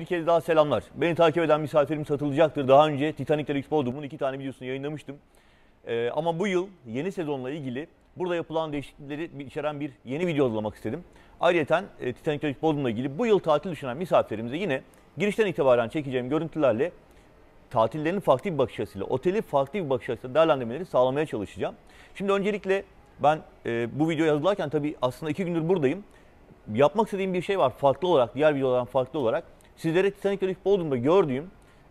kez daha selamlar. Beni takip eden misafirim satılacaktır. Daha önce Titanic Deluxe Bodrum'un 2 tane videosunu yayınlamıştım. Ama bu yıl yeni sezonla ilgili burada yapılan değişiklikleri içeren bir yeni video hazırlamak istedim. Ayrıca Titanic Deluxe Bodrum'la ilgili bu yıl tatil düşünen misafirlerimize yine girişten itibaren çekeceğim görüntülerle tatillerinin farklı bir bakış açısıyla, oteli farklı bir bakış açısıyla değerlendirmeleri sağlamaya çalışacağım. Şimdi öncelikle ben bu videoyu hazırlarken tabii aslında 2 gündür buradayım. Yapmak istediğim bir şey var farklı olarak, diğer videolardan farklı olarak. Sizlere Titanic Deluxe Bodrum'da gördüğüm,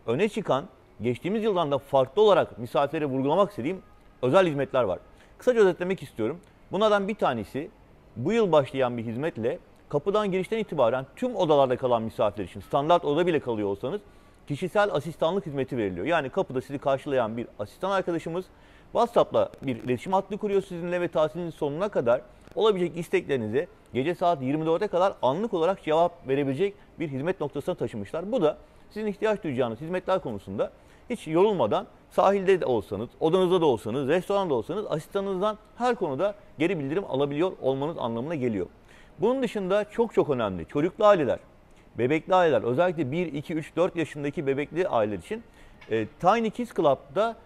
öne çıkan, geçtiğimiz yıldan da farklı olarak misafirlere vurgulamak istediğim özel hizmetler var. Kısaca özetlemek istiyorum. Bunlardan bir tanesi bu yıl başlayan bir hizmetle kapıdan girişten itibaren tüm odalarda kalan misafirler için standart oda bile kalıyor olsanız kişisel asistanlık hizmeti veriliyor. Yani kapıda sizi karşılayan bir asistan arkadaşımız WhatsApp'la bir iletişim hattı kuruyor sizinle ve tatilin sonuna kadar olabilecek isteklerinize gece saat 24'e kadar anlık olarak cevap verebilecek bir hizmet noktasına taşımışlar. Bu da sizin ihtiyaç duyacağınız hizmetler konusunda hiç yorulmadan sahilde de olsanız, odanızda da olsanız, restoranda olsanız asistanınızdan her konuda geri bildirim alabiliyor olmanız anlamına geliyor. Bunun dışında çok önemli çocuklu aileler, bebekli aileler, özellikle 1, 2, 3, 4 yaşındaki bebekli aileler için Tiny Kids Club'da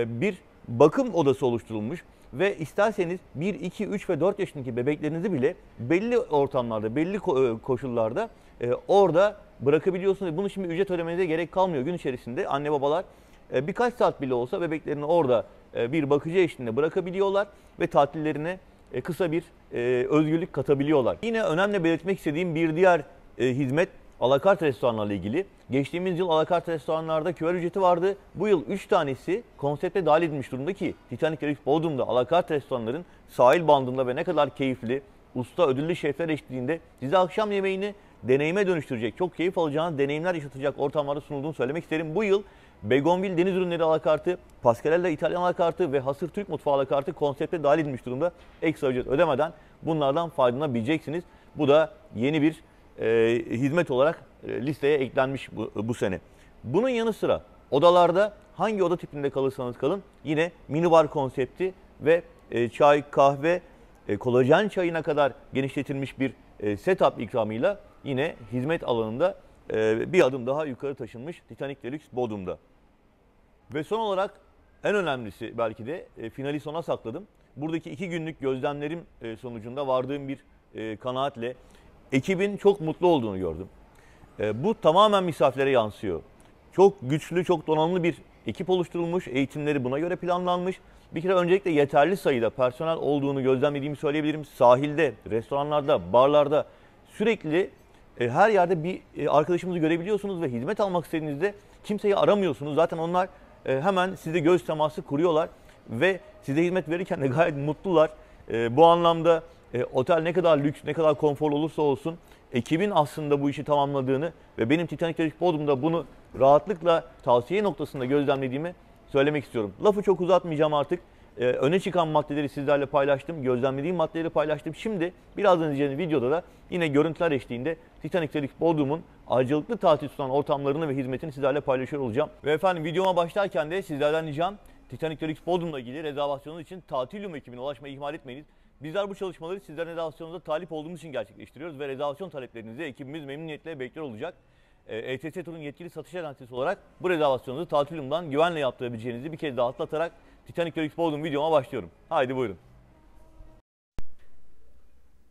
bir bakım odası oluşturulmuş ve isterseniz 1, 2, 3 ve 4 yaşındaki bebeklerinizi bile belli ortamlarda, belli koşullarda orada bırakabiliyorsunuz. Bunu şimdi ücret ödemenize gerek kalmıyor. Gün içerisinde anne babalar birkaç saat bile olsa bebeklerini orada bir bakıcı eşliğinde bırakabiliyorlar ve tatillerine kısa bir özgürlük katabiliyorlar. Yine önemli belirtmek istediğim bir diğer hizmet alakart restoranlarla ilgili. Geçtiğimiz yıl alakart restoranlarda küver ücreti vardı. Bu yıl 3 tanesi konsepte dahil edilmiş durumda ki Titanic Deluxe Bodrum'da alakart restoranların sahil bandında ve ne kadar keyifli, usta ödüllü şefler eşliğinde size akşam yemeğini deneyime dönüştürecek, çok keyif alacağınız deneyimler yaşatacak ortamlarda sunulduğunu söylemek isterim. Bu yıl Begonville deniz ürünleri alakartı, Pascarella İtalyan alakartı ve Hasır Türk mutfağı alakartı konsepte dahil edilmiş durumda. Ekstra ücret ödemeden bunlardan faydalanabileceksiniz. Bu da yeni bir hizmet olarak listeye eklenmiş bu sene. Bunun yanı sıra odalarda hangi oda tipinde kalırsanız kalın yine minibar konsepti ve çay, kahve, kolajen çayına kadar genişletilmiş bir setup ikramıyla yine hizmet alanında bir adım daha yukarı taşınmış Titanic Deluxe Bodrum'da. Ve son olarak en önemlisi belki de finali sona sakladım. Buradaki 2 günlük gözlemlerim sonucunda vardığım bir kanaatle ekibin çok mutlu olduğunu gördüm. Bu tamamen misafirlere yansıyor. Çok güçlü, çok donanımlı bir ekip oluşturulmuş, eğitimleri buna göre planlanmış. Bir kere öncelikle yeterli sayıda personel olduğunu gözlemlediğimi söyleyebilirim. Sahilde, restoranlarda, barlarda sürekli her yerde bir arkadaşımızı görebiliyorsunuz ve hizmet almak istediğinizde kimseyi aramıyorsunuz. Zaten onlar hemen size göz teması kuruyorlar ve size hizmet verirken de gayet mutlular. Bu anlamda otel ne kadar lüks, ne kadar konforlu olursa olsun ekibin aslında bu işi tamamladığını ve benim Titanic Deluxe Bodrum'da bunu rahatlıkla tavsiye noktasında gözlemlediğimi söylemek istiyorum. Lafı çok uzatmayacağım artık. Öne çıkan maddeleri sizlerle paylaştım, gözlemlediğim maddeleri paylaştım. Şimdi birazdan izleyeceğiniz videoda da yine görüntüler eşliğinde Titanic Deluxe Bodrum'un ayrıcalıklı tatil sunan ortamlarını ve hizmetini sizlerle paylaşıyor olacağım. Ve efendim videoma başlarken de sizlerden ricam Titanic Deluxe Bodrum'la ilgili rezervasyonunuz için Tatilium ekibine ulaşmayı ihmal etmeyiniz. Bizler bu çalışmaları sizlerin rezervasyonunuza talip olduğumuz için gerçekleştiriyoruz ve rezervasyon taleplerinizi ekibimiz memnuniyetle bekliyor olacak. ETS Tur'un yetkili satış ajansisi olarak bu rezervasyonunuzu Tatilium'dan güvenle yaptırabileceğinizi bir kez daha atlatarak Titanic Deluxe Bodrum videoma başlıyorum. Haydi buyurun.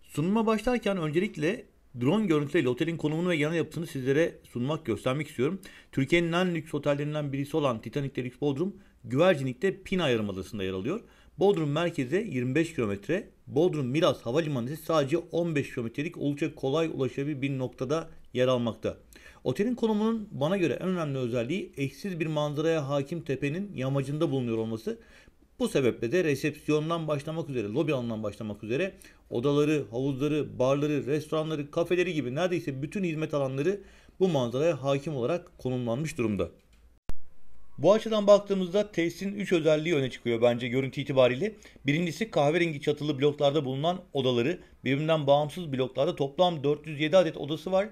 Sunuma başlarken öncelikle drone görüntüleriyle otelin konumunu ve genel yapısını sizlere göstermek istiyorum. Türkiye'nin en lüks otellerinden birisi olan Titanic Deluxe Bodrum, Güvercinlik'te Pina Yarımadası'nda yer alıyor. Bodrum merkeze 25 kilometre, Bodrum Milas Havalimanı ise sadece 15 kilometrelik oldukça kolay ulaşılabilir bir noktada yer almakta. Otelin konumunun bana göre en önemli özelliği eşsiz bir manzaraya hakim tepenin yamacında bulunuyor olması. Bu sebeple de resepsiyondan başlamak üzere, lobi alanından başlamak üzere odaları, havuzları, barları, restoranları, kafeleri gibi neredeyse bütün hizmet alanları bu manzaraya hakim olarak konumlanmış durumda. Bu açıdan baktığımızda tesisin 3 özelliği öne çıkıyor bence görüntü itibariyle. Birincisi kahverengi çatılı bloklarda bulunan odaları. Birbirinden bağımsız bloklarda toplam 407 adet odası var.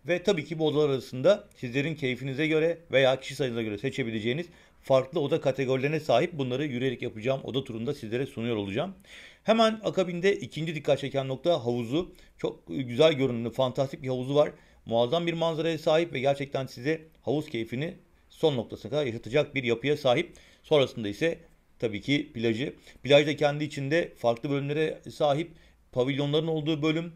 Ve tabii ki bu odalar arasında sizlerin keyfinize göre veya kişi sayınıza göre seçebileceğiniz farklı oda kategorilerine sahip. Bunları yürüyerek yapacağım oda turunda sizlere sunuyor olacağım. Hemen akabinde ikinci dikkat çeken nokta havuzu. Çok güzel görünümlü, fantastik bir havuzu var. Muazzam bir manzaraya sahip ve gerçekten size havuz keyfini son noktasına kadar yaşatacak bir yapıya sahip. Sonrasında ise tabii ki plajı. Plaj da kendi içinde farklı bölümlere sahip. Pavilyonların olduğu bölüm,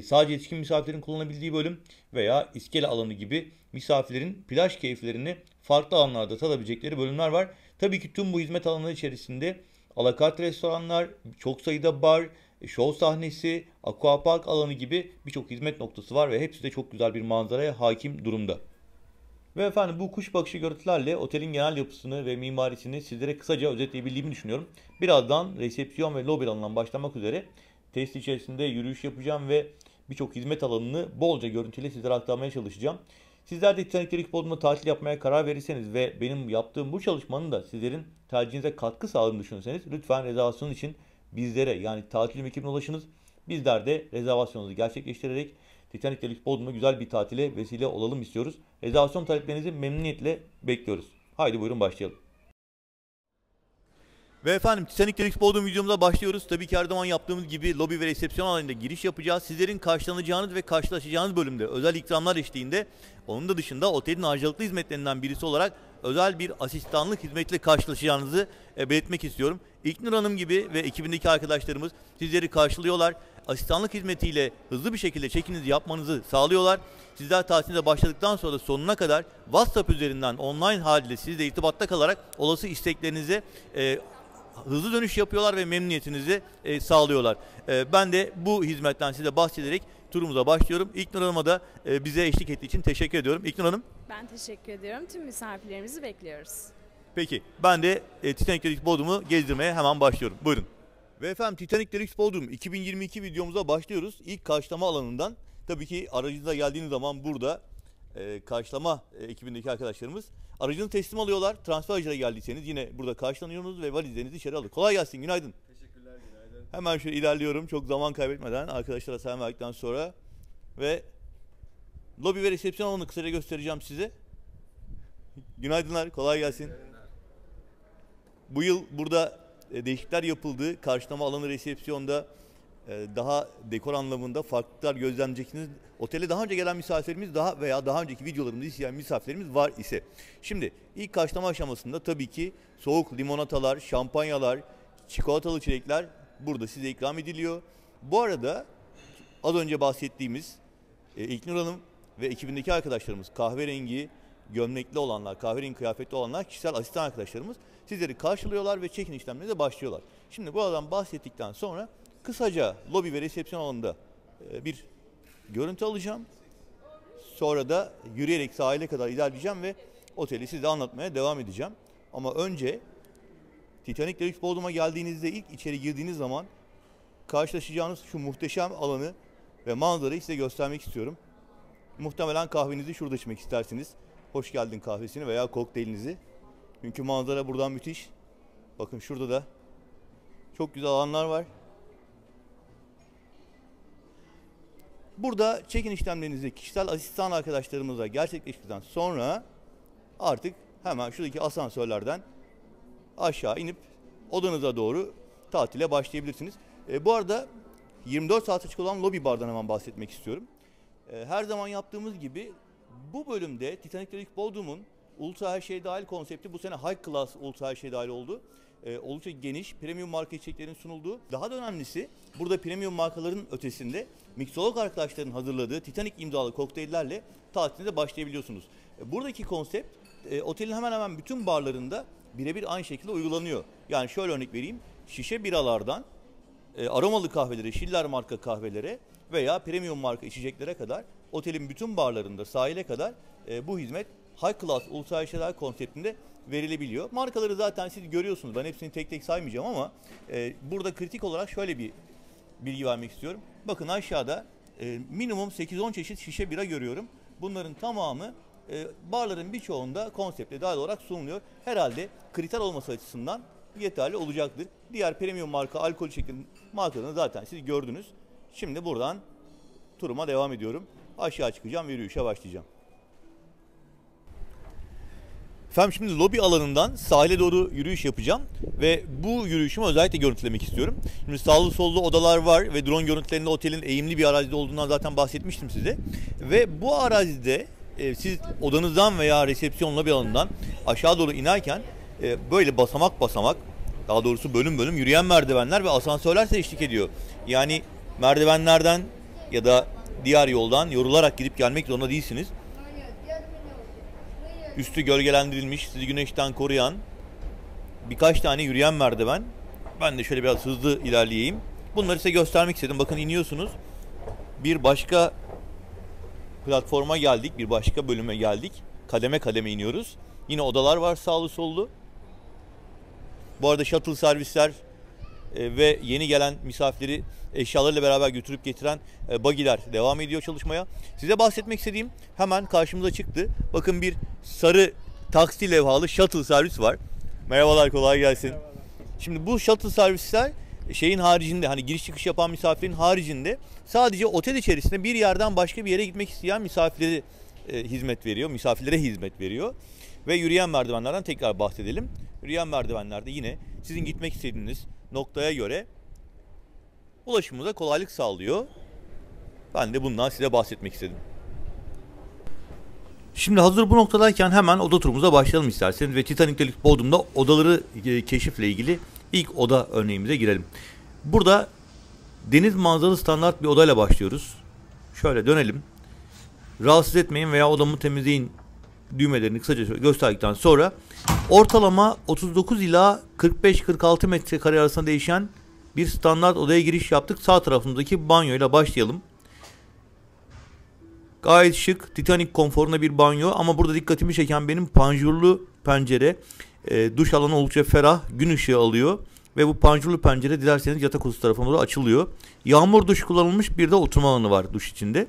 sadece yetişkin misafirlerin kullanabildiği bölüm veya iskele alanı gibi misafirlerin plaj keyiflerini farklı alanlarda tadabilecekleri bölümler var. Tabii ki tüm bu hizmet alanları içerisinde alakart restoranlar, çok sayıda bar, şov sahnesi, aquapark alanı gibi birçok hizmet noktası var ve hepsi de çok güzel bir manzaraya hakim durumda. Ve efendim bu kuş bakışı görüntülerle otelin genel yapısını ve mimarisini sizlere kısaca özetleyebildiğimi düşünüyorum. Birazdan resepsiyon ve lobi alanından başlamak üzere test içerisinde yürüyüş yapacağım ve birçok hizmet alanını bolca görüntüyle sizlere aktarmaya çalışacağım. Sizler de Titanic Deluxe Bodrum'da tatil yapmaya karar verirseniz ve benim yaptığım bu çalışmanın da sizlerin tercihinize katkı sağladığını düşünürseniz lütfen rezervasyon için bizlere yani tatilim ekibine ulaşınız. Bizler de rezervasyonunuzu gerçekleştirerek Titanic Deluxe Bodrum'da güzel bir tatile vesile olalım istiyoruz. Rezervasyon taleplerinizi memnuniyetle bekliyoruz. Haydi buyurun başlayalım. Ve efendim Titanic Deluxe Bodrum videomuza başlıyoruz. Tabii ki her zaman yaptığımız gibi lobi ve resepsiyon alanında giriş yapacağız. Sizlerin karşılanacağınız ve karşılaşacağınız bölümde özel ikramlar eşliğinde onun da dışında otelin harcalıklı hizmetlerinden birisi olarak özel bir asistanlık hizmetiyle karşılaşacağınızı belirtmek istiyorum. İlknur Hanım gibi ve ekibindeki arkadaşlarımız sizleri karşılıyorlar. Asistanlık hizmetiyle hızlı bir şekilde check-in'inizi yapmanızı sağlıyorlar. Sizler tatilinize başladıktan sonra sonuna kadar WhatsApp üzerinden online haliyle sizle irtibatta kalarak olası isteklerinize hızlı dönüş yapıyorlar ve memnuniyetinizi sağlıyorlar. Ben de bu hizmetten size bahsederek turumuza başlıyorum. İlknur Hanım'a da bize eşlik ettiği için teşekkür ediyorum. İlknur Hanım. Ben teşekkür ediyorum. Tüm misafirlerimizi bekliyoruz. Peki ben de Titanic Deluxe Bodrum'u gezdirmeye hemen başlıyorum. Buyurun. Ve efendim Titanic Deluxe Bodrum 2022 videomuza başlıyoruz. İlk karşılama alanından tabii ki aracınıza geldiğiniz zaman burada karşılama ekibindeki arkadaşlarımız aracını teslim alıyorlar. Transfer aracına geldiyseniz yine burada karşılanıyorsunuz ve valizlerinizi içeri alır. Kolay gelsin, günaydın. Teşekkürler, günaydın. Hemen şöyle ilerliyorum çok zaman kaybetmeden arkadaşlara selam verdikten sonra ve lobi ve resepsiyon alanını kısaca göstereceğim size. Günaydınlar, kolay gelsin. Bu yıl burada değişiklikler yapıldı. Karşılama alanı resepsiyonda daha dekor anlamında farklılıklar gözlemleyeceksiniz. Otele daha önce gelen misafirlerimiz daha önceki videolarımızı izleyen misafirlerimiz var ise. Şimdi ilk karşılama aşamasında tabii ki soğuk limonatalar, şampanyalar, çikolatalı çilekler burada size ikram ediliyor. Bu arada az önce bahsettiğimiz İlknur Hanım ve ekibindeki arkadaşlarımız kahverengi gömlekli olanlar, kahverengi kıyafetli olanlar kişisel asistan arkadaşlarımız sizleri karşılıyorlar ve check-in işlemlerine de başlıyorlar. Şimdi buradan bahsettikten sonra kısaca lobi ve resepsiyon alanında bir görüntü alacağım. Sonra da yürüyerek sahile kadar ilerleyeceğim ve oteli size anlatmaya devam edeceğim. Ama önce Titanic Deluxe Bodrum'a geldiğinizde ilk içeri girdiğiniz zaman karşılaşacağınız şu muhteşem alanı ve manzarayı size göstermek istiyorum. Muhtemelen kahvenizi şurada içmek istersiniz. Hoş geldin kahvesini veya kokteylinizi. Çünkü manzara buradan müthiş. Bakın şurada da çok güzel alanlar var. Burada check-in işlemlerinizi kişisel asistan arkadaşlarımızla gerçekleştirdikten sonra artık hemen şuradaki asansörlerden aşağı inip odanıza doğru tatile başlayabilirsiniz. Bu arada 24 saat açık olan lobby bardan hemen bahsetmek istiyorum. Her zaman yaptığımız gibi bu bölümde Titanic Deluxe Bodrum'un Ultra Her Şey Dahil konsepti bu sene High Class Ultra Her Şey Dahil oldu. Oldukça geniş premium marka içeceklerin sunulduğu. Daha da önemlisi burada premium markaların ötesinde miksolog arkadaşların hazırladığı Titanic imzalı kokteyllerle tatilinize başlayabiliyorsunuz. Buradaki konsept otelin hemen hemen bütün barlarında birebir aynı şekilde uygulanıyor. Yani şöyle örnek vereyim. Şişe biralardan aromalı kahvelere, Schiller marka kahvelere veya premium marka içeceklere kadar otelin bütün barlarında sahile kadar bu hizmet High Class Ultra HDR konseptinde verilebiliyor. Markaları zaten siz görüyorsunuz. Ben hepsini tek tek saymayacağım ama burada kritik olarak şöyle bir bilgi vermek istiyorum. Bakın aşağıda minimum 8-10 çeşit şişe bira görüyorum. Bunların tamamı barların birçoğunda konseptle dahil olarak sunuluyor. Herhalde kriter olması açısından yeterli olacaktır. Diğer premium marka alkol içeceklerin markalarını zaten siz gördünüz. Şimdi buradan turuma devam ediyorum. Aşağı çıkacağım ve yürüyüşe başlayacağım. Efendim şimdi lobi alanından sahile doğru yürüyüş yapacağım ve bu yürüyüşümü özellikle görüntülemek istiyorum. Şimdi sağlı sollu odalar var ve drone görüntülerinde otelin eğimli bir arazide olduğundan zaten bahsetmiştim size. Ve bu arazide siz odanızdan veya resepsiyon lobi alanından aşağı doğru inerken böyle basamak basamak, daha doğrusu bölüm bölüm yürüyen merdivenler ve asansörler size eşlik ediyor. Yani merdivenlerden ya da diğer yoldan yorularak gidip gelmek zorunda değilsiniz. Üstü gölgelendirilmiş, sizi güneşten koruyan birkaç tane yürüyen merdiven. Ben de şöyle biraz hızlı ilerleyeyim. Bunları size göstermek istedim. Bakın iniyorsunuz. Bir başka platforma geldik. Bir başka bölüme geldik. Kademe kademe iniyoruz. Yine odalar var sağlı sollu. Bu arada shuttle servisler ve yeni gelen misafirleri eşyalarıyla beraber götürüp getiren buggy'ler devam ediyor çalışmaya. Size bahsetmek istediğim hemen karşımıza çıktı. Bakın bir sarı taksi levhalı shuttle servis var. Merhabalar, kolay gelsin. Merhabalar. Şimdi bu shuttle servisler şeyin haricinde, hani giriş çıkış yapan misafirin haricinde sadece otel içerisinde bir yerden başka bir yere gitmek isteyen misafirlere hizmet veriyor. Misafirlere hizmet veriyor. Ve yürüyen merdivenlerden tekrar bahsedelim. Yürüyen merdivenlerde yine sizin gitmek istediğiniz noktaya göre ulaşımınıza kolaylık sağlıyor. Ben de bundan size bahsetmek istedim. Şimdi hazır bu noktadayken hemen oda turumuza başlayalım isterseniz ve Titanic Deluxe Bodrum'da odaları keşifle ilgili ilk oda örneğimize girelim. Burada deniz manzaralı standart bir odayla başlıyoruz. Şöyle dönelim. Rahatsız etmeyin veya odamı temizleyin düğmelerini kısaca gösterdikten sonra ortalama 39 ila 45-46 metrekare arasında değişen bir standart odaya giriş yaptık. Sağ tarafımızdaki banyoyla başlayalım. Gayet şık, Titanic konforunda bir banyo ama burada dikkatimi çeken benim panjurlu pencere. Duş alanı oldukça ferah, gün ışığı alıyor ve bu panjurlu pencere dilerseniz yatak odası tarafına doğru açılıyor. Yağmur duş kullanılmış, bir de oturma alanı var duş içinde.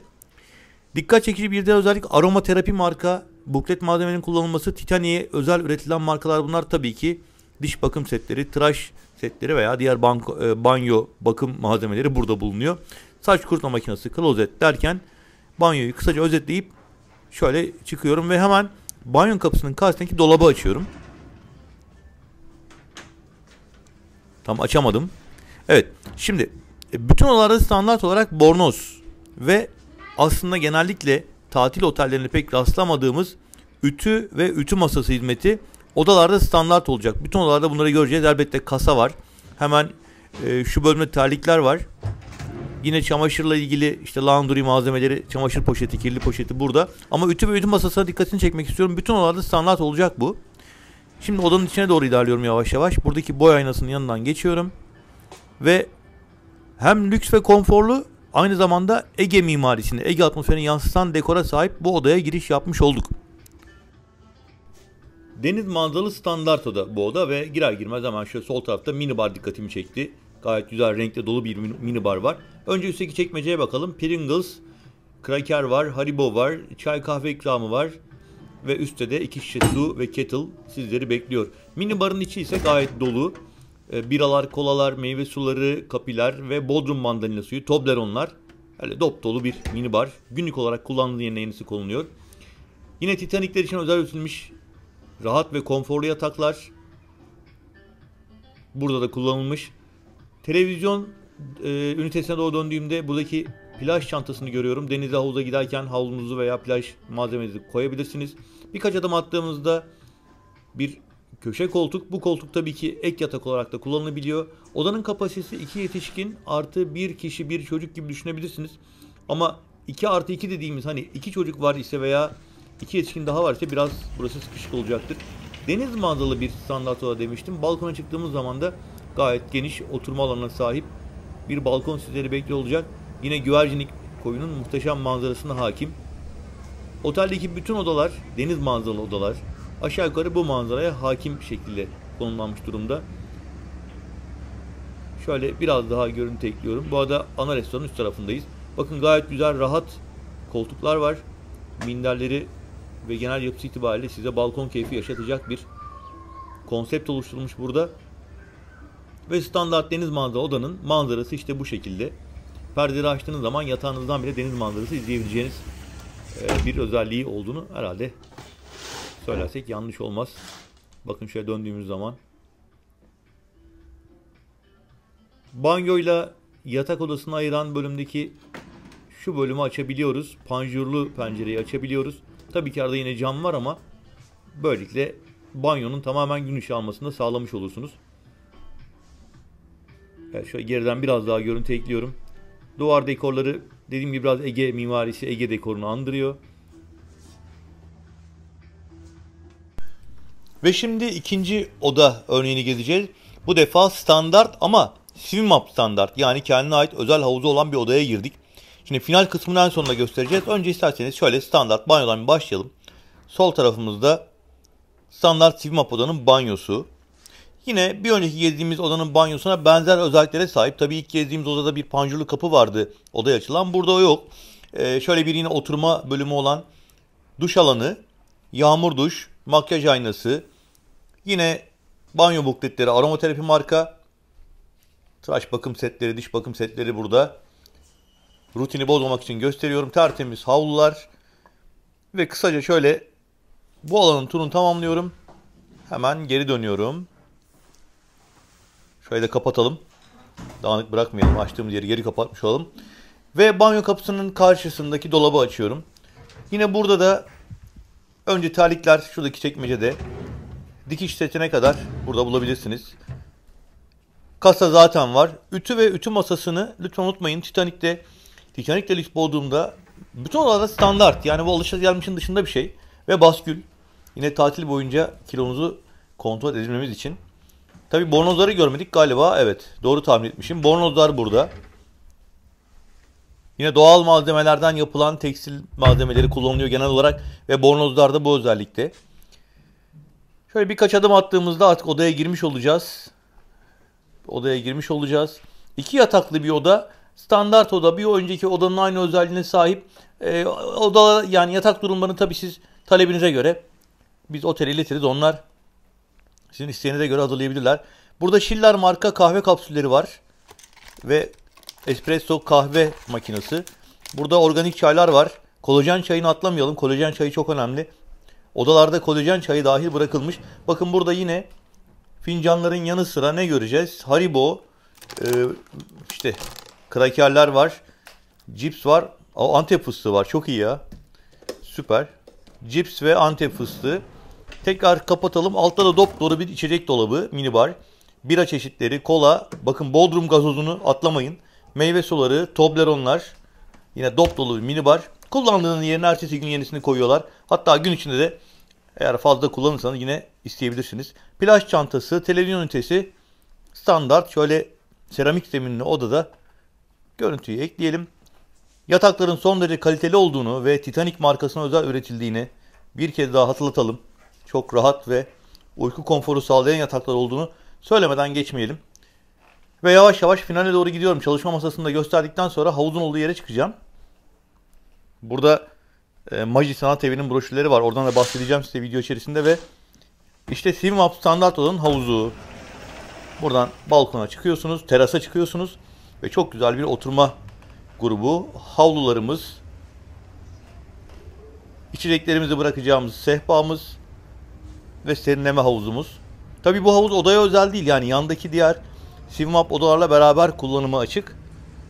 Dikkat çekici bir de özellik aromaterapi marka buklet malzemenin kullanılması. Titanic'e özel üretilen markalar bunlar, tabii ki diş bakım setleri, tıraş setleri veya diğer banyo bakım malzemeleri burada bulunuyor. Saç kurutma makinesi, klozet derken banyoyu kısaca özetleyip şöyle çıkıyorum ve hemen banyo kapısının karşısındaki dolabı açıyorum. Tam açamadım. Evet, şimdi bütün odalarda standart olarak bornoz ve aslında genellikle tatil otellerinde pek rastlamadığımız ütü ve ütü masası hizmeti odalarda standart olacak. Bütün odalarda bunları göreceğiz. Elbette kasa var. Hemen şu bölümde terlikler var. Yine çamaşırla ilgili işte laundry malzemeleri, çamaşır poşeti, kirli poşeti burada. Ama ütü ve ütü masasına dikkatini çekmek istiyorum. Bütün odalarda standart olacak bu. Şimdi odanın içine doğru ilerliyorum yavaş yavaş. Buradaki boy aynasının yanından geçiyorum. Ve hem lüks ve konforlu, aynı zamanda Ege mimarisini, Ege atmosferini yansıtan dekora sahip bu odaya giriş yapmış olduk. Deniz manzaralı standart oda bu oda ve girer girmez hemen şöyle sol tarafta minibar dikkatimi çekti. Gayet güzel renkli dolu bir minibar var. Önce üstteki çekmeceye bakalım. Pringles, kraker var, Haribo var, çay kahve ikramı var. Ve üstte de 2 şişe su ve kettle sizleri bekliyor. Minibarın içi ise gayet dolu. Biralar, kolalar, meyve suları, kapiler ve Bodrum mandalina suyu, Toblerone'lar. Öyle dop dolu bir minibar. Günlük olarak kullanılan yerine yenisi konuluyor. Yine Titanic'ler için özel üretilmiş rahat ve konforlu yataklar. Burada da kullanılmış. Televizyon ünitesine doğru döndüğümde buradaki plaj çantasını görüyorum. Denize, havuza giderken havlunuzu veya plaj malzemenizi koyabilirsiniz. Birkaç adım attığımızda bir köşe koltuk. Bu koltuk tabii ki ek yatak olarak da kullanılabiliyor. Odanın kapasitesi 2 yetişkin artı 1 kişi 1 çocuk gibi düşünebilirsiniz. Ama 2 artı 2 dediğimiz, hani 2 çocuk var ise veya 2 yetişkin daha var ise biraz burası sıkışık olacaktır. Deniz manzaralı bir standart oda demiştim. Balkona çıktığımız zaman da gayet geniş oturma alanına sahip bir balkon sizleri bekliyor olacak. Yine Güvercinlik koyunun muhteşem manzarasına hakim. Oteldeki bütün odalar deniz manzaralı odalar. Aşağı yukarı bu manzaraya hakim şekilde konumlanmış durumda. Şöyle biraz daha görüntü ekliyorum. Bu arada ana restoranın üst tarafındayız. Bakın gayet güzel, rahat koltuklar var. Minderleri ve genel yapısı itibariyle size balkon keyfi yaşatacak bir konsept oluşturulmuş burada. Ve standart deniz manzaralı odanın manzarası işte bu şekilde. Perdeleri açtığınız zaman yatağınızdan bile deniz manzarası izleyebileceğiniz bir özelliği olduğunu herhalde söylersek yanlış olmaz. Bakın şöyle döndüğümüz zaman. Banyoyla yatak odasını ayıran bölümdeki şu bölümü açabiliyoruz. Panjurlu pencereyi açabiliyoruz. Tabii ki arada yine cam var ama böylelikle banyonun tamamen gün ışığı almasını da sağlamış olursunuz. Evet, şöyle geriden biraz daha görüntü ekliyorum. Duvar dekorları dediğim gibi biraz Ege mimarisi, Ege dekorunu andırıyor. Ve şimdi ikinci oda örneğini gezeceğiz. Bu defa standart ama Swimap standart, yani kendine ait özel havuzu olan bir odaya girdik. Şimdi final kısmını en sonunda göstereceğiz. Önce isterseniz şöyle standart banyodan bir başlayalım. Sol tarafımızda standart Swimap odanın banyosu. Yine bir önceki gezdiğimiz odanın banyosuna benzer özelliklere sahip. Tabii ilk gezdiğimiz odada bir panjurlu kapı vardı odaya açılan. Burada o yok. Şöyle bir yine oturma bölümü olan duş alanı, yağmur duş, makyaj aynası, yine banyo bukletleri, aromaterapi marka, tıraş bakım setleri, diş bakım setleri burada. Rutini bozmamak için gösteriyorum. Tertemiz havlular. Ve kısaca şöyle bu alanın turunu tamamlıyorum. Hemen geri dönüyorum. Şöyle de kapatalım. Dağınık bırakmayalım. Açtığımız yeri geri kapatmış olalım. Ve banyo kapısının karşısındaki dolabı açıyorum. Yine burada da önce terlikler şuradaki çekmecede. Dikiş setine kadar burada bulabilirsiniz. Kasa zaten var. Ütü ve ütü masasını lütfen unutmayın. Titanic'te Lüks Bodrum'da bütün odalarda standart. Yani bu alışılagelmişin dışında bir şey. Ve baskül. Yine tatil boyunca kilonuzu kontrol edilmemiz için. Tabi bornozları görmedik galiba. Evet, doğru tahmin etmişim. Bornozlar burada. Yine doğal malzemelerden yapılan tekstil malzemeleri kullanılıyor genel olarak. Ve bornozlarda bu özellikle. Şöyle birkaç adım attığımızda artık odaya girmiş olacağız. 2 yataklı bir oda. Standart oda. Bir önceki odanın aynı özelliğine sahip. Oda, yani yatak durumlarını tabii siz talebinize göre biz otele iletiriz. Onlar sizin isteğinize göre hazırlayabilirler. Burada Schiller marka kahve kapsülleri var. Ve espresso kahve makinesi. Burada organik çaylar var. Kolajen çayını atlamayalım. Kolajen çayı çok önemli. Odalarda kolajen çayı dahil bırakılmış. Bakın burada yine fincanların yanı sıra ne göreceğiz? Haribo, işte krakerler var. Cips var. Antep fıstığı var. Çok iyi ya. Süper. Cips ve Antep fıstığı. Tekrar kapatalım. Altta da dolu bir içecek dolabı, minibar. Bira çeşitleri, kola. Bakın Bodrum gazozunu atlamayın. Meyve suları, Toblerone'lar. Yine dolu bir minibar. Kullandığınız yerine ertesi gün yenisini koyuyorlar. Hatta gün içinde de eğer fazla kullanırsanız yine isteyebilirsiniz. Plaj çantası, televizyon ünitesi. Standart şöyle seramik zeminli odada görüntüyü ekleyelim. Yatakların son derece kaliteli olduğunu ve Titanic markasına özel üretildiğini bir kez daha hatırlatalım. Çok rahat ve uyku konforu sağlayan yataklar olduğunu söylemeden geçmeyelim. Ve yavaş yavaş finale doğru gidiyorum. Çalışma masasında gösterdikten sonra havuzun olduğu yere çıkacağım. Burada Maji Sanat Evi'nin broşürleri var. Oradan da bahsedeceğim size video içerisinde ve işte Swimap standart odanın havuzu. Buradan balkona çıkıyorsunuz, terasa çıkıyorsunuz ve çok güzel bir oturma grubu. Havlularımız, içeceklerimizi bırakacağımız sehpamız ve serinleme havuzumuz. Tabii bu havuz odaya özel değil, yani yandaki diğer Swimap odalarla beraber kullanıma açık.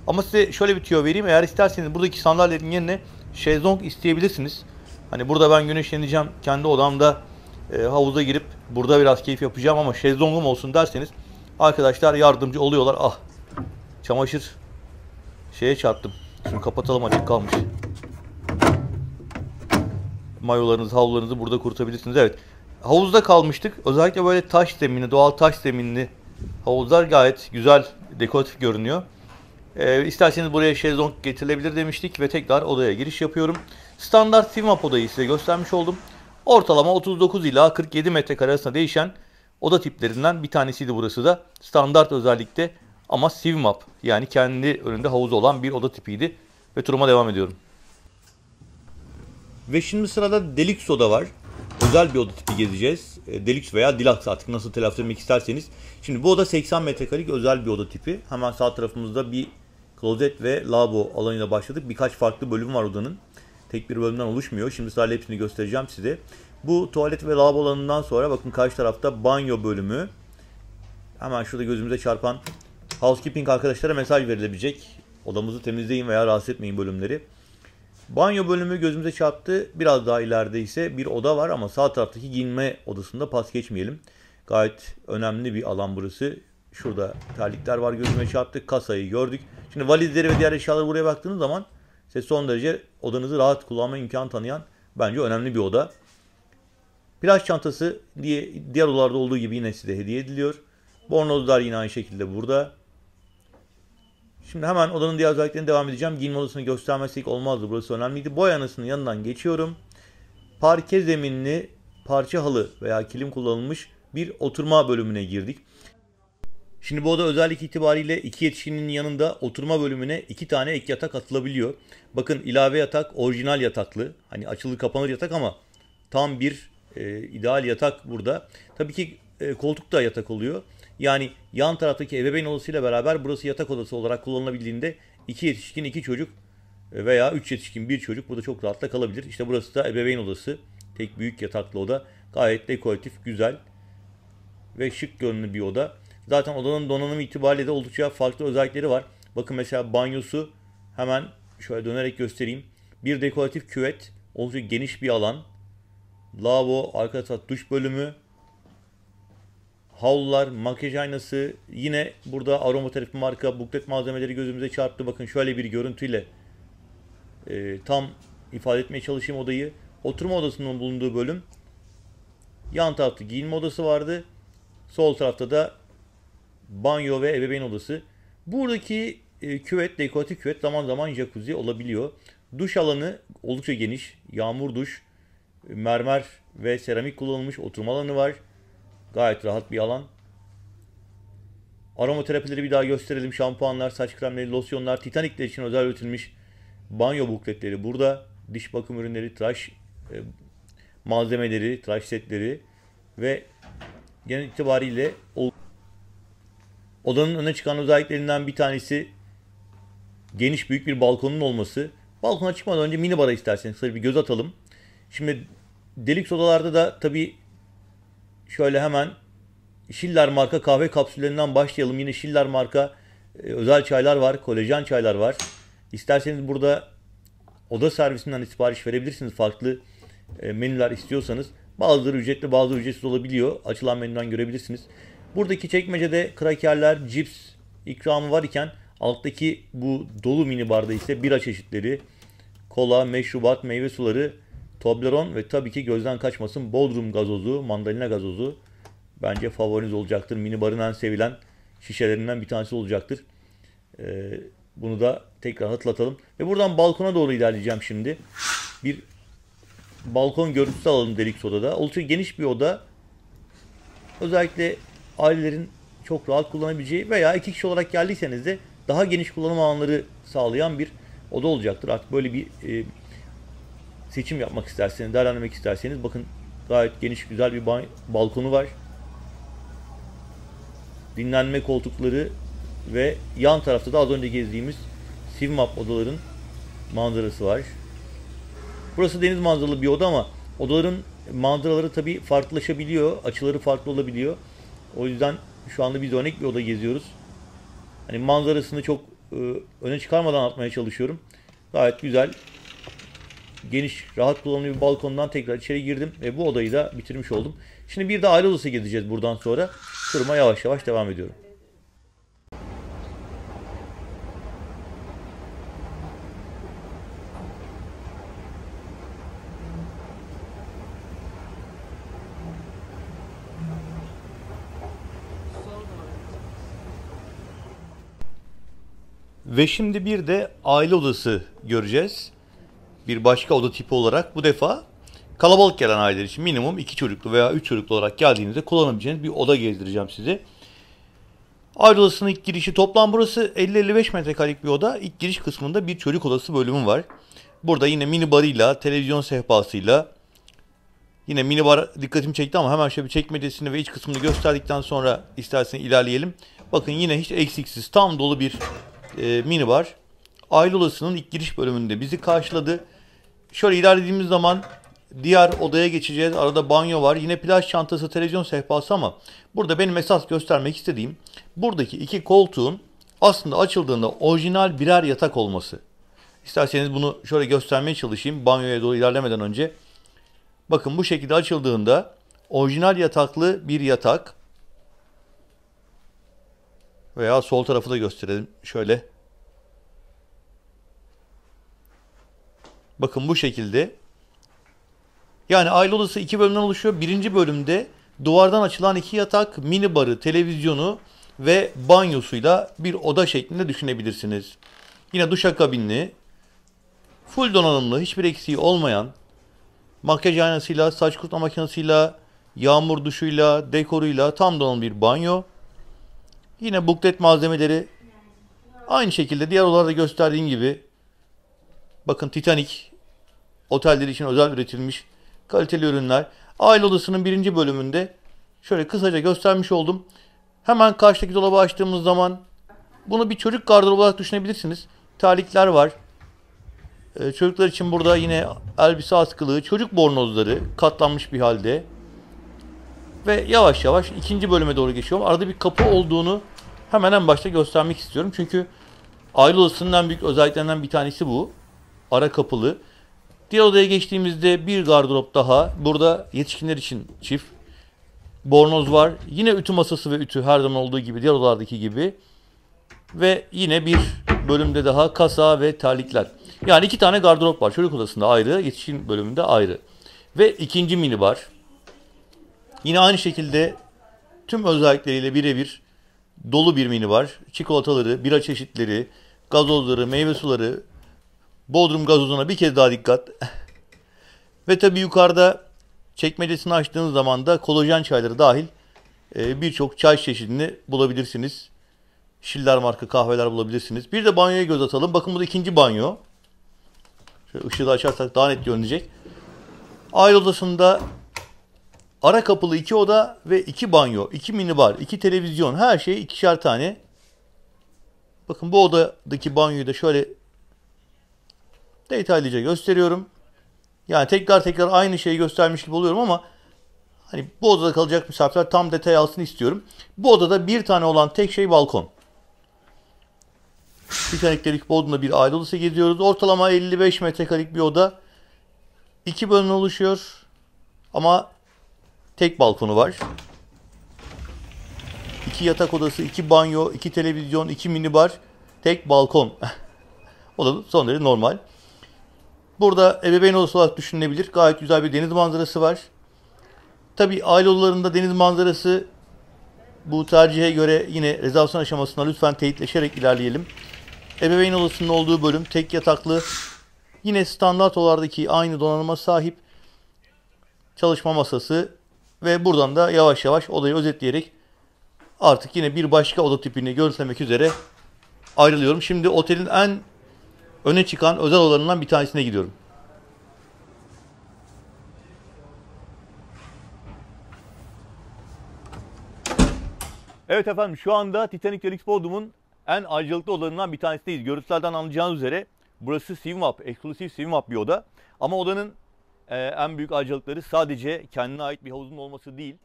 Ama size şöyle bir tüyo vereyim. Eğer isterseniz buradaki sandalyelerin yerine şezlong isteyebilirsiniz. Hani burada ben güneşleneceğim, kendi odamda havuza girip burada biraz keyif yapacağım ama şezlongum olsun derseniz arkadaşlar yardımcı oluyorlar. Ah, çamaşır şeye çarptım. Şunu kapatalım, açık kalmış. Mayolarınızı, havlularınızı burada kurutabilirsiniz. Evet. Havuzda kalmıştık. Özellikle böyle taş zeminli, doğal taş zeminli havuzlar gayet güzel, dekoratif görünüyor. İsterseniz buraya şezlong getirilebilir demiştik ve tekrar odaya giriş yapıyorum. Standart Swimap odayı size göstermiş oldum. Ortalama 39 ila 47 metrekare arasında değişen oda tiplerinden bir tanesiydi burası da. Standart özellikle ama Swimap, yani kendi önünde havuzu olan bir oda tipiydi. Ve turuma devam ediyorum. Ve şimdi sırada Deluxe oda var. Özel bir oda tipi gezeceğiz. Deluxe veya Deluxe, artık nasıl telaffuz etmek isterseniz. Şimdi bu oda 80 metrekarelik özel bir oda tipi. Hemen sağ tarafımızda bir klozet ve lavabo alanıyla başladık. Birkaç farklı bölüm var odanın. Tek bir bölümden oluşmuyor. Şimdi sırayla hepsini göstereceğim size. Bu tuvalet ve lavabo alanından sonra bakın karşı tarafta banyo bölümü. Hemen şurada gözümüze çarpan housekeeping arkadaşlara mesaj verilebilecek. Odamızı temizleyin veya rahatsız etmeyin bölümleri. Banyo bölümü gözümüze çarptı. Biraz daha ileride ise bir oda var ama sağ taraftaki giyinme odasında pas geçmeyelim. Gayet önemli bir alan burası. Şurada terlikler var, gözüme çarptı. Kasayı gördük. Şimdi valizleri ve diğer eşyaları buraya baktığınız zaman size son derece odanızı rahat kullanma imkanı tanıyan bence önemli bir oda. Plaj çantası diğer odalarda olduğu gibi yine size hediye ediliyor. Bornozlar yine aynı şekilde burada. Şimdi hemen odanın diğer özelliklerine devam edeceğim. Giyinme odasını göstermezsek olmazdı. Burası önemliydi. Boy aynasının yanından geçiyorum. Parke zeminli parça halı veya kilim kullanılmış bir oturma bölümüne girdik. Şimdi bu oda özellik itibariyle 2 yetişkinin yanında oturma bölümüne 2 tane ek yatak atılabiliyor. Bakın ilave yatak orijinal yataklı. Hani açılır kapanır yatak ama tam bir ideal yatak burada. Tabii ki koltuk da yatak oluyor. Yani yan taraftaki ebeveyn odasıyla beraber burası yatak odası olarak kullanılabildiğinde 2 yetişkin 2 çocuk veya 3 yetişkin 1 çocuk burada çok rahatla kalabilir. İşte burası da ebeveyn odası. Tek büyük yataklı oda. Gayet dekoratif, güzel ve şık görünümlü bir oda. Zaten odanın donanımı itibariyle de oldukça farklı özellikleri var. Bakın mesela banyosu, hemen şöyle dönerek göstereyim. Bir dekoratif küvet, oldukça geniş bir alan. Lavabo, arka taraf duş bölümü. Havlular, makyaj aynası, yine burada aromaterapi marka buklet malzemeleri gözümüze çarptı. Bakın şöyle bir görüntüyle tam ifade etmeye çalışayım odayı. Oturma odasının bulunduğu bölüm. Yan tarafta giyinme odası vardı. Sol tarafta da banyo ve ebeveyn odası. Buradaki küvet, dekoratif küvet zaman zaman jacuzzi olabiliyor. Duş alanı oldukça geniş. Yağmur duş, mermer ve seramik kullanılmış oturma alanı var. Gayet rahat bir alan. Aromaterapileri bir daha gösterelim. Şampuanlar, saç kremleri, losyonlar, Titanic'ler için özel üretilmiş banyo bukletleri burada. Diş bakım ürünleri, tıraş malzemeleri, tıraş setleri ve genel itibariyle odanın öne çıkan özelliklerinden bir tanesi geniş büyük bir balkonun olması. Balkona çıkmadan önce minibara isterseniz kısaca bir göz atalım. Şimdi deluxe odalarda da tabii şöyle hemen Schiller marka kahve kapsüllerinden başlayalım. Yine Schiller marka özel çaylar var, kolajen çaylar var. İsterseniz burada oda servisinden sipariş verebilirsiniz farklı menüler istiyorsanız. Bazıları ücretli, bazıları ücretsiz olabiliyor. Açılan menüden görebilirsiniz. Buradaki çekmecede krakerler, cips ikramı var iken alttaki bu dolu minibarda ise bira çeşitleri, kola, meşrubat, meyve suları, Toblerone ve tabii ki gözden kaçmasın Bodrum gazozu, mandalina gazozu. Bence favoriniz olacaktır. Minibarın en sevilen şişelerinden bir tanesi olacaktır. Bunu da tekrar hatırlatalım. Ve buradan balkona doğru ilerleyeceğim şimdi. Bir balkon görüntüsü alalım deluxe odada. Oldukça geniş bir oda. Özellikle ailelerin çok rahat kullanabileceği veya 2 kişi olarak geldiyseniz de daha geniş kullanım alanları sağlayan bir oda olacaktır. Artık böyle bir seçim yapmak isterseniz, değerlendirmek isterseniz bakın gayet geniş güzel bir balkonu var. Dinlenme koltukları ve yan tarafta da az önce gezdiğimiz Sivmap odaların manzarası var. Burası deniz manzaralı bir oda ama odaların manzaraları tabii farklılaşabiliyor. Açıları farklı olabiliyor. O yüzden şu anda biz örnek bir oda geziyoruz. Hani manzarasını çok öne çıkarmadan anlatmaya çalışıyorum. Gayet güzel, geniş, rahat kullanımlı bir balkondan tekrar içeri girdim ve bu odayı da bitirmiş oldum. Şimdi bir de aile odası gezeceğiz buradan sonra. Turuma yavaş yavaş devam ediyorum. Ve şimdi bir de aile odası göreceğiz. Bir başka oda tipi olarak bu defa kalabalık gelen aileler için minimum 2 çocuklu veya 3 çocuklu olarak geldiğinizde kullanabileceğiniz bir oda gezdireceğim size. Aile odasının ilk girişi toplam burası 50-55 metrekarelik bir oda. İlk giriş kısmında bir çocuk odası bölümü var. Burada yine mini barıyla, televizyon sehpasıyla, yine mini bar dikkatimi çekti ama hemen şöyle bir çekmecesini ve iç kısmını gösterdikten sonra isterseniz ilerleyelim. Bakın yine hiç eksiksiz tam dolu bir mini bar. Aile odasının ilk giriş bölümünde bizi karşıladı. Şöyle ilerlediğimiz zaman diğer odaya geçeceğiz. Arada banyo var. Yine plaj çantası, televizyon sehpası ama burada benim esas göstermek istediğim buradaki iki koltuğun aslında açıldığında orijinal birer yatak olması. İsterseniz bunu şöyle göstermeye çalışayım banyoya doğru ilerlemeden önce. Bakın bu şekilde açıldığında orijinal yataklı bir yatak. Veya sol tarafı da gösterelim. Şöyle. Bakın bu şekilde. Yani aile odası iki bölümden oluşuyor. Birinci bölümde duvardan açılan iki yatak, mini barı, televizyonu ve banyosuyla bir oda şeklinde düşünebilirsiniz. Yine duşakabinli, full donanımlı, hiçbir eksiği olmayan, makyaj aynasıyla, saç kurutma makinesiyle, yağmur duşuyla, dekoruyla tam donanımlı bir banyo. Yine buklet malzemeleri aynı şekilde diğer odalarda gösterdiğim gibi. Bakın Titanic otelleri için özel üretilmiş kaliteli ürünler. Aile odasının birinci bölümünde şöyle kısaca göstermiş oldum. Hemen karşıdaki dolabı açtığımız zaman bunu bir çocuk gardırobu olarak düşünebilirsiniz. Terlikler var. Çocuklar için burada yine elbise askılığı, çocuk bornozları katlanmış bir halde. Ve yavaş yavaş ikinci bölüme doğru geçiyorum. Arada bir kapı olduğunu hemen en başta göstermek istiyorum. Çünkü aile odasının en büyük özelliklerinden bir tanesi bu. Ara kapılı. Diğer odaya geçtiğimizde bir gardırop daha. Burada yetişkinler için çift. Bornoz var. Yine ütü masası ve ütü her zaman olduğu gibi diğer odalardaki gibi. Ve yine bir bölümde daha kasa ve terlikler. Yani iki tane gardırop var. Çocuk odasında ayrı, yetişkin bölümünde ayrı. Ve ikinci minibar. Yine aynı şekilde tüm özellikleriyle birebir dolu bir minibar. Çikolataları, bira çeşitleri, gazozları, meyve suları, Bodrum gazozuna bir kez daha dikkat. Ve tabii yukarıda çekmecesini açtığınız zaman da kolajen çayları dahil birçok çay çeşidini bulabilirsiniz. Schiller marka kahveler bulabilirsiniz. Bir de banyoya göz atalım. Bakın bu da ikinci banyo. Şöyle ışığı da açarsak daha net görünecek. Aile odasında ara kapılı iki oda ve iki banyo, iki minibar, iki televizyon, her şey ikişer tane. Bakın bu odadaki banyoyu da şöyle detaylıca gösteriyorum. Yani tekrar aynı şeyi göstermiş gibi oluyorum ama hani bu odada kalacak misafirler tam detay alsın istiyorum. Bu odada bir tane olan tek şey balkon. Titanic'te Bodrum'da bir aile odası geziyoruz. Ortalama 55 metrekarelik bir oda. İki bölümden oluşuyor. Ama tek balkonu var. İki yatak odası, iki banyo, iki televizyon, iki minibar, tek balkon. O da son derece normal. Burada ebeveyn odası olarak düşünülebilir. Gayet güzel bir deniz manzarası var. Tabii aile odalarında deniz manzarası bu tercihe göre yine rezervasyon aşamasında lütfen teyitleşerek ilerleyelim. Ebeveyn odasının olduğu bölüm tek yataklı. Yine standart odalardaki aynı donanıma sahip çalışma masası ve buradan da yavaş yavaş odayı özetleyerek artık yine bir başka oda tipini görüntülemek üzere ayrılıyorum. Şimdi otelin en öne çıkan özel odalarından bir tanesine gidiyorum. Evet efendim, şu anda Titanic Deluxe Bodrum'un en ayrıcalıklı odalarından bir tanesindeyiz. Görüntülerden anlayacağınız üzere burası swim-up, eksklusif swim-up bir oda. Ama odanın en büyük ayrıcalıkları sadece kendine ait bir havuzun olması değil.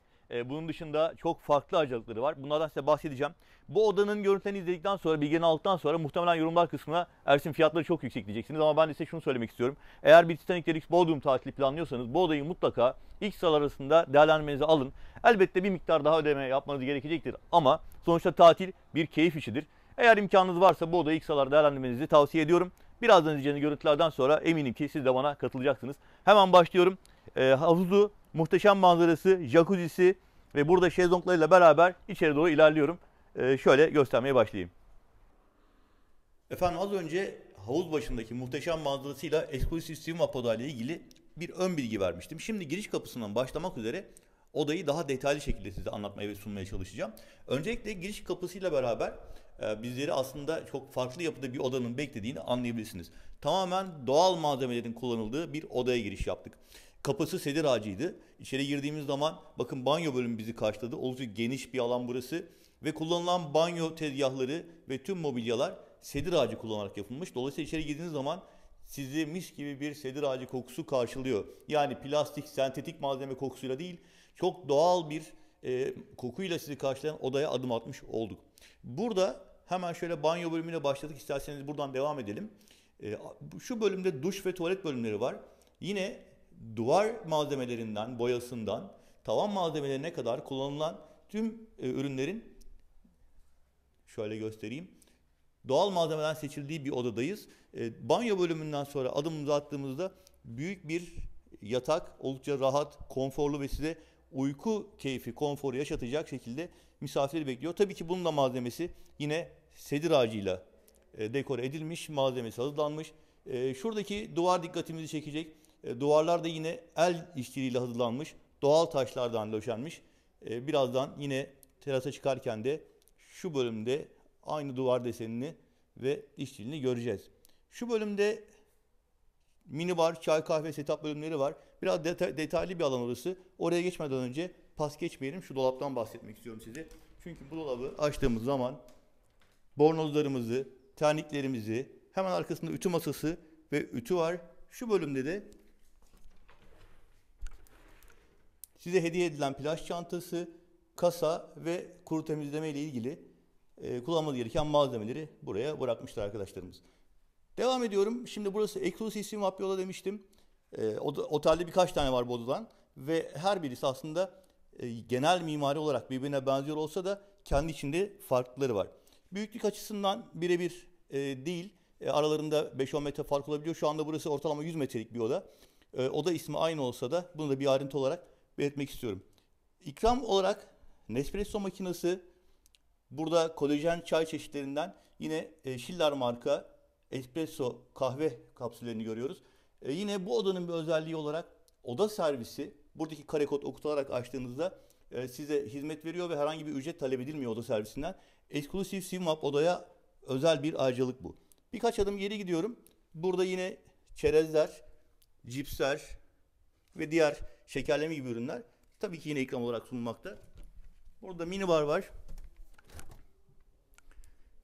Bunun dışında çok farklı ayrıcalıkları var. Bunlardan size bahsedeceğim. Bu odanın görüntülerini izledikten sonra, bilgilerini aldıktan sonra muhtemelen yorumlar kısmına Ersin fiyatları çok yüksek diyeceksiniz. Ama ben de size şunu söylemek istiyorum. Eğer bir Titanic Deluxe Bodrum tatili planlıyorsanız bu odayı mutlaka ilk sıralar arasında değerlendirmenize alın. Elbette bir miktar daha ödeme yapmanız gerekecektir. Ama sonuçta tatil bir keyif işidir. Eğer imkanınız varsa bu odayı ilk sıralar değerlendirmenizi tavsiye ediyorum. Birazdan izleyeceğiniz görüntülerden sonra eminim ki siz de bana katılacaksınız. Hemen başlıyorum. Havuzu, muhteşem manzarası, jacuzzi'si ve burada şezlonglarıyla beraber içeri doğru ilerliyorum. Şöyle göstermeye başlayayım. Efendim az önce havuz başındaki muhteşem manzarasıyla eksklusif swim-up oda ile ilgili bir ön bilgi vermiştim. Şimdi giriş kapısından başlamak üzere odayı daha detaylı şekilde size anlatmaya ve sunmaya çalışacağım. Öncelikle giriş kapısıyla beraber bizleri aslında çok farklı yapıda bir odanın beklediğini anlayabilirsiniz. Tamamen doğal malzemelerin kullanıldığı bir odaya giriş yaptık. Kapısı sedir ağacıydı. İçeri girdiğimiz zaman bakın banyo bölümü bizi karşıladı. Oldukça geniş bir alan burası. Ve kullanılan banyo tezgahları ve tüm mobilyalar sedir ağacı kullanarak yapılmış. Dolayısıyla içeri girdiğiniz zaman sizi mis gibi bir sedir ağacı kokusu karşılıyor. Yani plastik, sentetik malzeme kokusuyla değil, çok doğal bir kokuyla sizi karşılayan odaya adım atmış olduk. Burada hemen şöyle banyo bölümüne başladık. İsterseniz buradan devam edelim. Şu bölümde duş ve tuvalet bölümleri var. Yine duvar malzemelerinden, boyasından, tavan malzemelerine kadar kullanılan tüm ürünlerin şöyle göstereyim. Doğal malzemeden seçildiği bir odadayız. Banyo bölümünden sonra adımımızı attığımızda büyük bir yatak, oldukça rahat, konforlu ve size uyku keyfi, konforu yaşatacak şekilde misafirleri bekliyor. Tabii ki bunun da malzemesi yine sedir ağacıyla dekore edilmiş, malzemesi hazırlanmış. Şuradaki duvar dikkatimizi çekecek. Duvarlar da yine el işçiliğiyle hazırlanmış, doğal taşlardan döşenmiş. Birazdan yine terasa çıkarken de şu bölümde aynı duvar desenini ve işçiliğini göreceğiz. Şu bölümde minibar, çay kahve setup bölümleri var. Biraz detaylı bir alan orası. Oraya geçmeden önce pas geçmeyelim. Şu dolaptan bahsetmek istiyorum size. Çünkü bu dolabı açtığımız zaman bornozlarımızı, terliklerimizi, hemen arkasında ütü masası ve ütü var. Şu bölümde de size hediye edilen plaj çantası, kasa ve kuru temizleme ile ilgili kullanmanız gereken malzemeleri buraya bırakmışlar arkadaşlarımız. Devam ediyorum. Şimdi burası Exclusive Swim Yola demiştim. Otelde birkaç tane var bu odadan ve her birisi aslında genel mimari olarak birbirine benziyor olsa da kendi içinde farklılıkları var. Büyüklük açısından birebir değil. Aralarında 5-10 metre fark olabiliyor. Şu anda burası ortalama 100 metrelik bir oda. Oda ismi aynı olsa da bunu da bir ayrıntı olarak belirtmek istiyorum. İkram olarak Nespresso makinesi, burada kolajen çay çeşitlerinden yine Schiller marka espresso kahve kapsüllerini görüyoruz. Yine bu odanın bir özelliği olarak oda servisi, buradaki kare kod okutularak açtığınızda size hizmet veriyor ve herhangi bir ücret talep edilmiyor oda servisinden. Exclusive Swim odaya özel bir ayrıcalık bu. Birkaç adım geri gidiyorum. Burada yine çerezler, cipsler ve diğer şekerleme gibi ürünler tabii ki yine ikram olarak sunulmakta. Burada minibar var.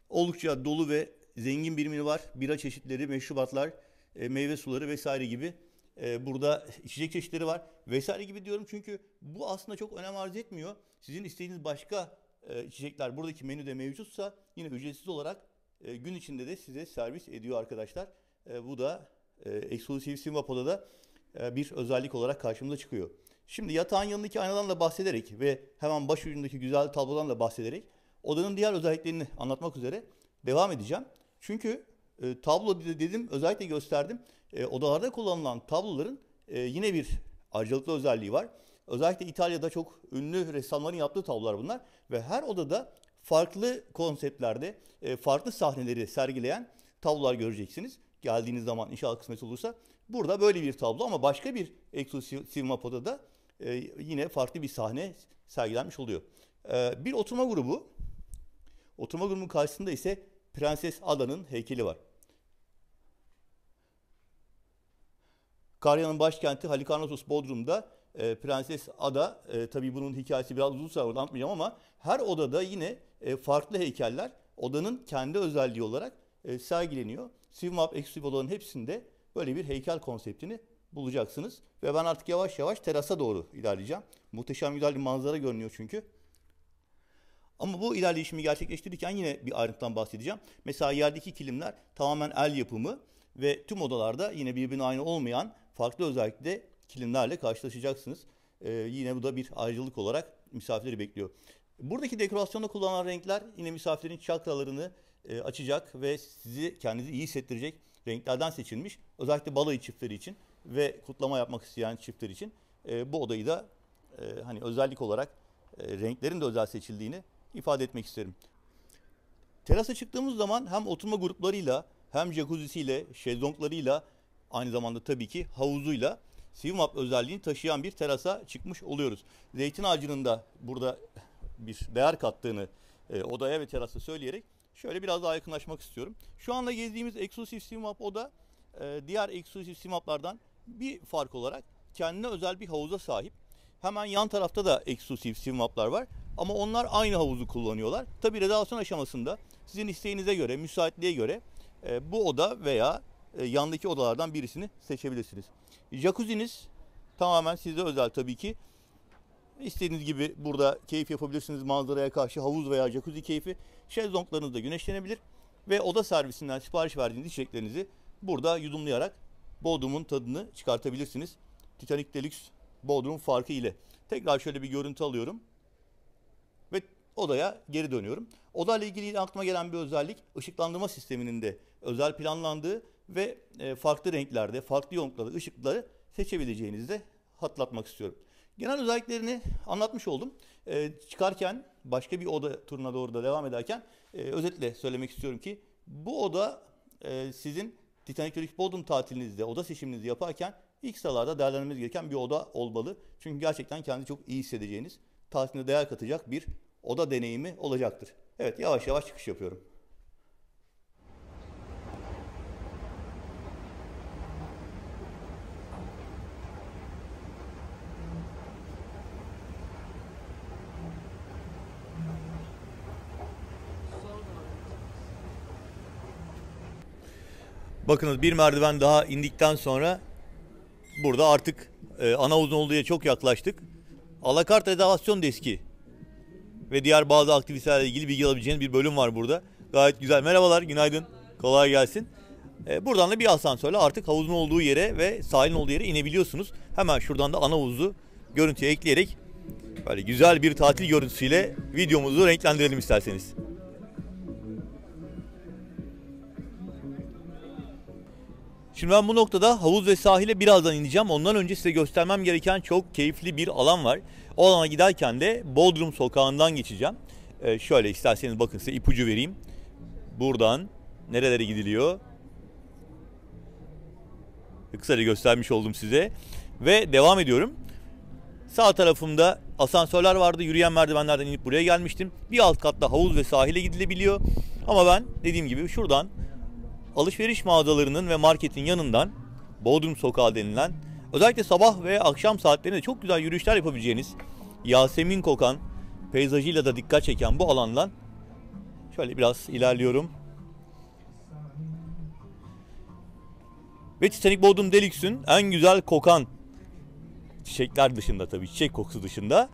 Oldukça dolu ve zengin bir menü var. Bira çeşitleri, meşrubatlar, meyve suları vesaire gibi. Burada içecek çeşitleri var. Vesaire gibi diyorum çünkü bu aslında çok önem arz etmiyor. Sizin istediğiniz başka içecekler buradaki menüde mevcutsa yine ücretsiz olarak gün içinde de size servis ediyor arkadaşlar. Bu da Exclusive Singapur'da da bir özellik olarak karşımıza çıkıyor. Şimdi yatağın yanındaki aynadan da bahsederek ve hemen baş ucundaki güzel tablodan da bahsederek odanın diğer özelliklerini anlatmak üzere devam edeceğim. Çünkü tablo dedim, özellikle gösterdim. Odalarda kullanılan tabloların yine bir ayrıcalıklı özelliği var. Özellikle İtalya'da çok ünlü ressamların yaptığı tablolar bunlar. Ve her odada farklı konseptlerde farklı sahneleri sergileyen tablolar göreceksiniz. Geldiğiniz zaman inşallah kısmet olursa. Burada böyle bir tablo ama başka bir Exclusive odada yine farklı bir sahne sergilenmiş oluyor. Bir oturma grubu. Oturma grubunun karşısında ise Prenses Ada'nın heykeli var. Karya'nın başkenti Halikarnassos Bodrum'da Prenses Ada, tabii bunun hikayesi biraz uzun süre anlatmayacağım ama her odada yine farklı heykeller odanın kendi özelliği olarak sergileniyor. Swimap Exclusive odaların hepsinde böyle bir heykel konseptini bulacaksınız. Ve ben artık yavaş yavaş terasa doğru ilerleyeceğim. Muhteşem güzel bir manzara görünüyor çünkü. Ama bu ilerleyişimi gerçekleştirirken yine bir ayrıntıdan bahsedeceğim. Mesela yerdeki kilimler tamamen el yapımı ve tüm odalarda yine birbirine aynı olmayan farklı özellikle kilimlerle karşılaşacaksınız. Yine bu da bir ayrıcalık olarak misafirleri bekliyor. Buradaki dekorasyonda kullanılan renkler yine misafirlerin çakralarını açacak ve sizi kendinizi iyi hissettirecek renklerden seçilmiş. Özellikle balayı çiftleri için ve kutlama yapmak isteyen çiftler için bu odayı da hani özellik olarak renklerin de özel seçildiğini ifade etmek isterim. Terasa çıktığımız zaman hem oturma gruplarıyla hem jacuzzi'siyle, şezlonglarıyla aynı zamanda tabii ki havuzuyla Swimap özelliğini taşıyan bir terasa çıkmış oluyoruz. Zeytin ağacının da burada bir değer kattığını odaya ve terasa söyleyerek şöyle biraz daha yakınlaşmak istiyorum. Şu anda gezdiğimiz Exclusive Swimap oda diğer Exclusive Swimap'lardan bir fark olarak kendine özel bir havuza sahip. Hemen yan tarafta da Exclusive Swimap'lar var ama onlar aynı havuzu kullanıyorlar. Tabii rezervasyon aşamasında sizin isteğinize göre, müsaitliğe göre bu oda veya yandaki odalardan birisini seçebilirsiniz. Jacuzzi'niz tamamen size özel tabii ki. İstediğiniz gibi burada keyif yapabilirsiniz. Manzaraya karşı havuz veya jacuzzi keyfi. Şezlonglarınızda güneşlenebilir. Ve oda servisinden sipariş verdiğiniz içeceklerinizi burada yudumlayarak Bodrum'un tadını çıkartabilirsiniz. Titanic Deluxe Bodrum farkı ile. Tekrar şöyle bir görüntü alıyorum. Ve odaya geri dönüyorum. Oda ile ilgili aklıma gelen bir özellik, ışıklandırma sisteminin de özel planlandığı ve farklı renklerde, farklı yoğunluklarda ışıkları seçebileceğinizi de hatırlatmak istiyorum. Genel özelliklerini anlatmış oldum. Çıkarken başka bir oda turuna doğru da devam ederken özetle söylemek istiyorum ki bu oda sizin Titanic Deluxe Bodrum tatilinizde oda seçiminizi yaparken ilk sıralarda değerlendirmeniz gereken bir oda olmalı. Çünkü gerçekten kendinizi çok iyi hissedeceğiniz, tatilinde değer katacak bir oda deneyimi olacaktır. Evet, yavaş yavaş çıkış yapıyorum. Bakınız, bir merdiven daha indikten sonra burada artık ana havuzun olduğu yere çok yaklaştık. Alakart rezervasyon deski ve diğer bazı aktivitelerle ilgili bilgi alabileceğiniz bir bölüm var burada. Gayet güzel. Merhabalar, günaydın. Kolay gelsin. Buradan da bir asansörle artık havuzun olduğu yere ve sahilin olduğu yere inebiliyorsunuz. Hemen şuradan da ana havuzu görüntüye ekleyerek böyle güzel bir tatil görüntüsüyle videomuzu renklendirelim isterseniz. Şimdi ben bu noktada havuz ve sahile birazdan ineceğim. Ondan önce size göstermem gereken çok keyifli bir alan var. O alana giderken de Bodrum Sokağı'ndan geçeceğim. Şöyle isterseniz bakın, size ipucu vereyim. Buradan nerelere gidiliyor? Kısaca göstermiş oldum size. Ve devam ediyorum. Sağ tarafımda asansörler vardı. Yürüyen merdivenlerden inip buraya gelmiştim. Bir alt katta havuz ve sahile gidilebiliyor. Ama ben dediğim gibi şuradan alışveriş mağazalarının ve marketin yanından Bodrum Sokağı denilen, özellikle sabah ve akşam saatlerinde çok güzel yürüyüşler yapabileceğiniz, yasemin kokan, peyzajıyla da dikkat çeken bu alandan şöyle biraz ilerliyorum. Ve Titanic Bodrum Deluxe'ün en güzel kokan, çiçekler dışında tabii, çiçek kokusu dışında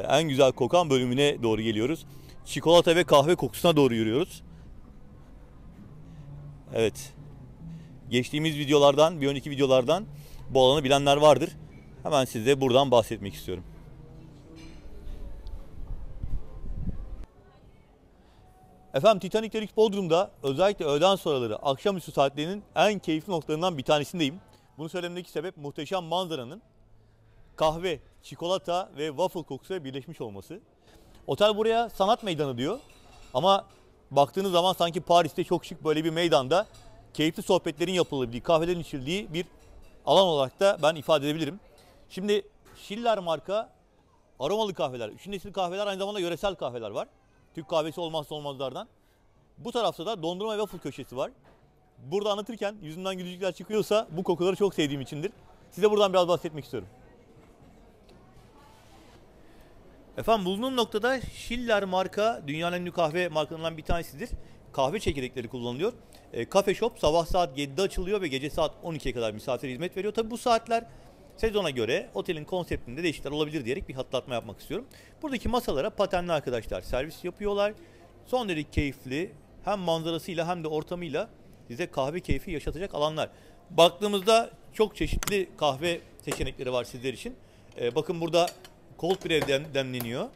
en güzel kokan bölümüne doğru geliyoruz. Çikolata ve kahve kokusuna doğru yürüyoruz. Evet. Geçtiğimiz videolardan, bir önceki videolardan bu alanı bilenler vardır. Hemen size buradan bahsetmek istiyorum. Efendim, Titanic Deluxe Bodrum'da özellikle öğleden sonraları, akşamüstü saatlerinin en keyifli noktalarından bir tanesindeyim. Bunu söylememdeki sebep muhteşem manzaranın kahve, çikolata ve waffle kokusuyla birleşmiş olması. Otel buraya sanat meydanı diyor. Ama baktığınız zaman sanki Paris'te çok şık böyle bir meydanda keyifli sohbetlerin yapılabildiği, kahvelerin içildiği bir alan olarak da ben ifade edebilirim. Şimdi Schiller marka aromalı kahveler, 3. nesil kahveler, aynı zamanda yöresel kahveler var. Türk kahvesi olmazsa olmazlardan. Bu tarafta da dondurma ve waffle köşesi var. Burada anlatırken yüzümden gülücükler çıkıyorsa bu kokuları çok sevdiğim içindir. Size buradan biraz bahsetmek istiyorum. Efendim, bulunduğum noktada Schiller marka dünyanın en ünlü kahve markalarından bir tanesidir. Kahve çekirdekleri kullanılıyor. Cafe Shop sabah saat 7'de açılıyor ve gece saat 12'ye kadar misafire hizmet veriyor. Tabi bu saatler sezona göre otelin konseptinde değişiklikler olabilir diyerek bir hatırlatma yapmak istiyorum. Buradaki masalara patenli arkadaşlar servis yapıyorlar. Son derece keyifli, hem manzarasıyla hem de ortamıyla size kahve keyfi yaşatacak alanlar. Baktığımızda çok çeşitli kahve seçenekleri var sizler için. Bakın burada cold brew demleniyor.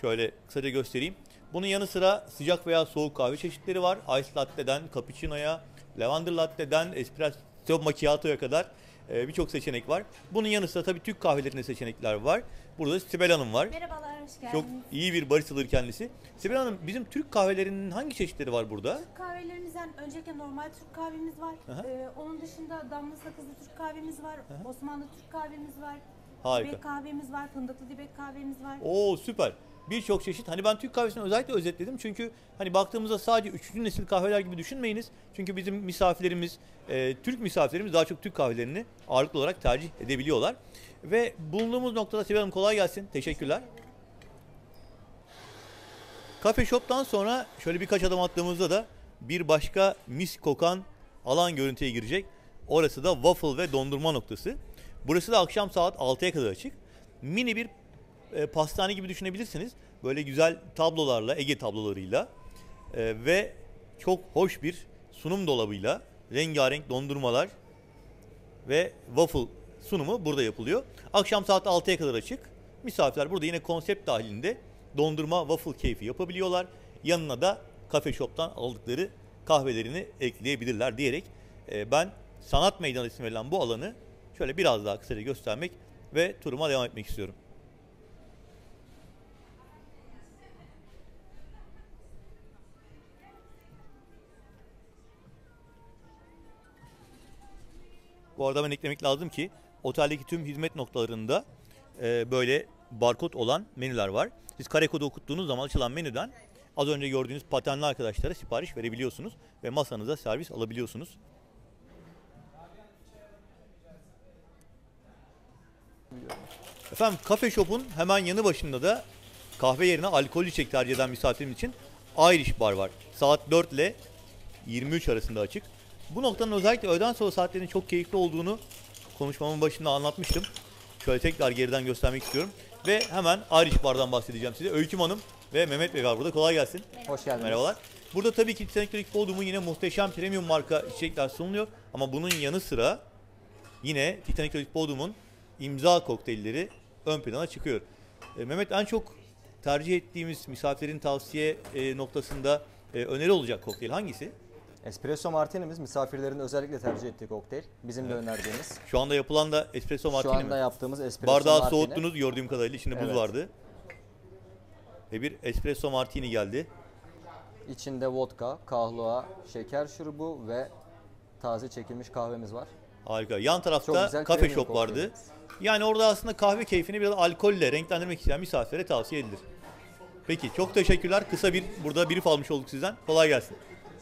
Şöyle kısaca göstereyim. Bunun yanı sıra sıcak veya soğuk kahve çeşitleri var. Ice latte'den cappuccino'ya, lavender latte'den espresso macchiato'ya kadar birçok seçenek var. Bunun yanı sıra tabii Türk kahvelerinde seçenekler var. Burada Sibel Hanım var. Merhabalar, hoş geldiniz. Çok iyi bir baristadır kendisi. Sibel Hanım, bizim Türk kahvelerinin hangi çeşitleri var burada? Türk kahvelerimizden öncelikle normal Türk kahvemiz var. Onun dışında damla sakızlı Türk kahvemiz var. Osmanlı Türk kahvemiz var. Harika. Dibek kahvemiz var, fındıklı dibek kahvemiz var. Oo, süper. Birçok çeşit. Hani ben Türk kahvesini özellikle özetledim. Çünkü hani baktığımızda sadece 3. nesil kahveler gibi düşünmeyiniz. Çünkü bizim misafirlerimiz, Türk misafirlerimiz daha çok Türk kahvelerini ağırlıklı olarak tercih edebiliyorlar. Ve bulunduğumuz noktada Sibel Hanım, kolay gelsin. Teşekkürler. Cafe Shop'tan sonra şöyle birkaç adım attığımızda da bir başka mis kokan alan görüntüye girecek. Orası da waffle ve dondurma noktası. Burası da akşam saat 6'ya kadar açık. Mini bir pastane gibi düşünebilirsiniz. Böyle güzel tablolarla, Ege tablolarıyla ve çok hoş bir sunum dolabıyla rengarenk dondurmalar ve waffle sunumu burada yapılıyor. Akşam saat 6'ya kadar açık. Misafirler burada yine konsept dahilinde dondurma waffle keyfi yapabiliyorlar. Yanına da Cafe Shop'tan aldıkları kahvelerini ekleyebilirler diyerek ben Sanat Meydanı ismi verilen bu alanı şöyle biraz daha kısaca göstermek ve turuma devam etmek istiyorum. Bu arada ben eklemek lazım ki oteldeki tüm hizmet noktalarında böyle barkod olan menüler var. Siz kare kodu okuttuğunuz zaman açılan menüden az önce gördüğünüz patenli arkadaşlara sipariş verebiliyorsunuz ve masanıza servis alabiliyorsunuz. Efendim Cafe Shop'un hemen yanı başında da kahve yerine alkollü içecek tercih eden misafirimiz için Irish Bar var. Saat 4 ile 23 arasında açık. Bu noktanın özellikle öğleden sonra saatlerinin çok keyifli olduğunu konuşmamın başında anlatmıştım. Şöyle tekrar geriden göstermek istiyorum. Ve hemen Irish Bar'dan bahsedeceğim size. Öyküm Hanım ve Mehmet Bey var burada. Kolay gelsin. Hoş geldiniz. Merhabalar. Burada tabii ki Titanic Expo Bodrum'un yine muhteşem premium marka içecekler sunuluyor. Ama bunun yanı sıra yine Titanic Expo Bodrum'un imza kokteylleri ön plana çıkıyor. Mehmet, en çok tercih ettiğimiz misafirlerin tavsiye noktasında öneri olacak kokteyl hangisi? Espresso Martini'miz misafirlerin özellikle tercih ettiği kokteyl. Bizim de önerdiğimiz. Şu anda yapılan da Espresso Martini Şu mi? anda yaptığımız Espresso Bardağı Martini. soğuttunuz gördüğüm kadarıyla. İçinde buz Evet. vardı. Ve bir Espresso Martini geldi. İçinde vodka, kahlua, şeker şurubu ve taze çekilmiş kahvemiz var. Harika. Yan Çok tarafta güzel Cafe premium Shop vardı. kokteylimiz. Yani orada aslında kahve keyfini biraz alkolle renklendirmek isteyen misafirlere tavsiye edilir. Peki, çok teşekkürler. Kısa bir burada brief almış olduk sizden. Kolay gelsin.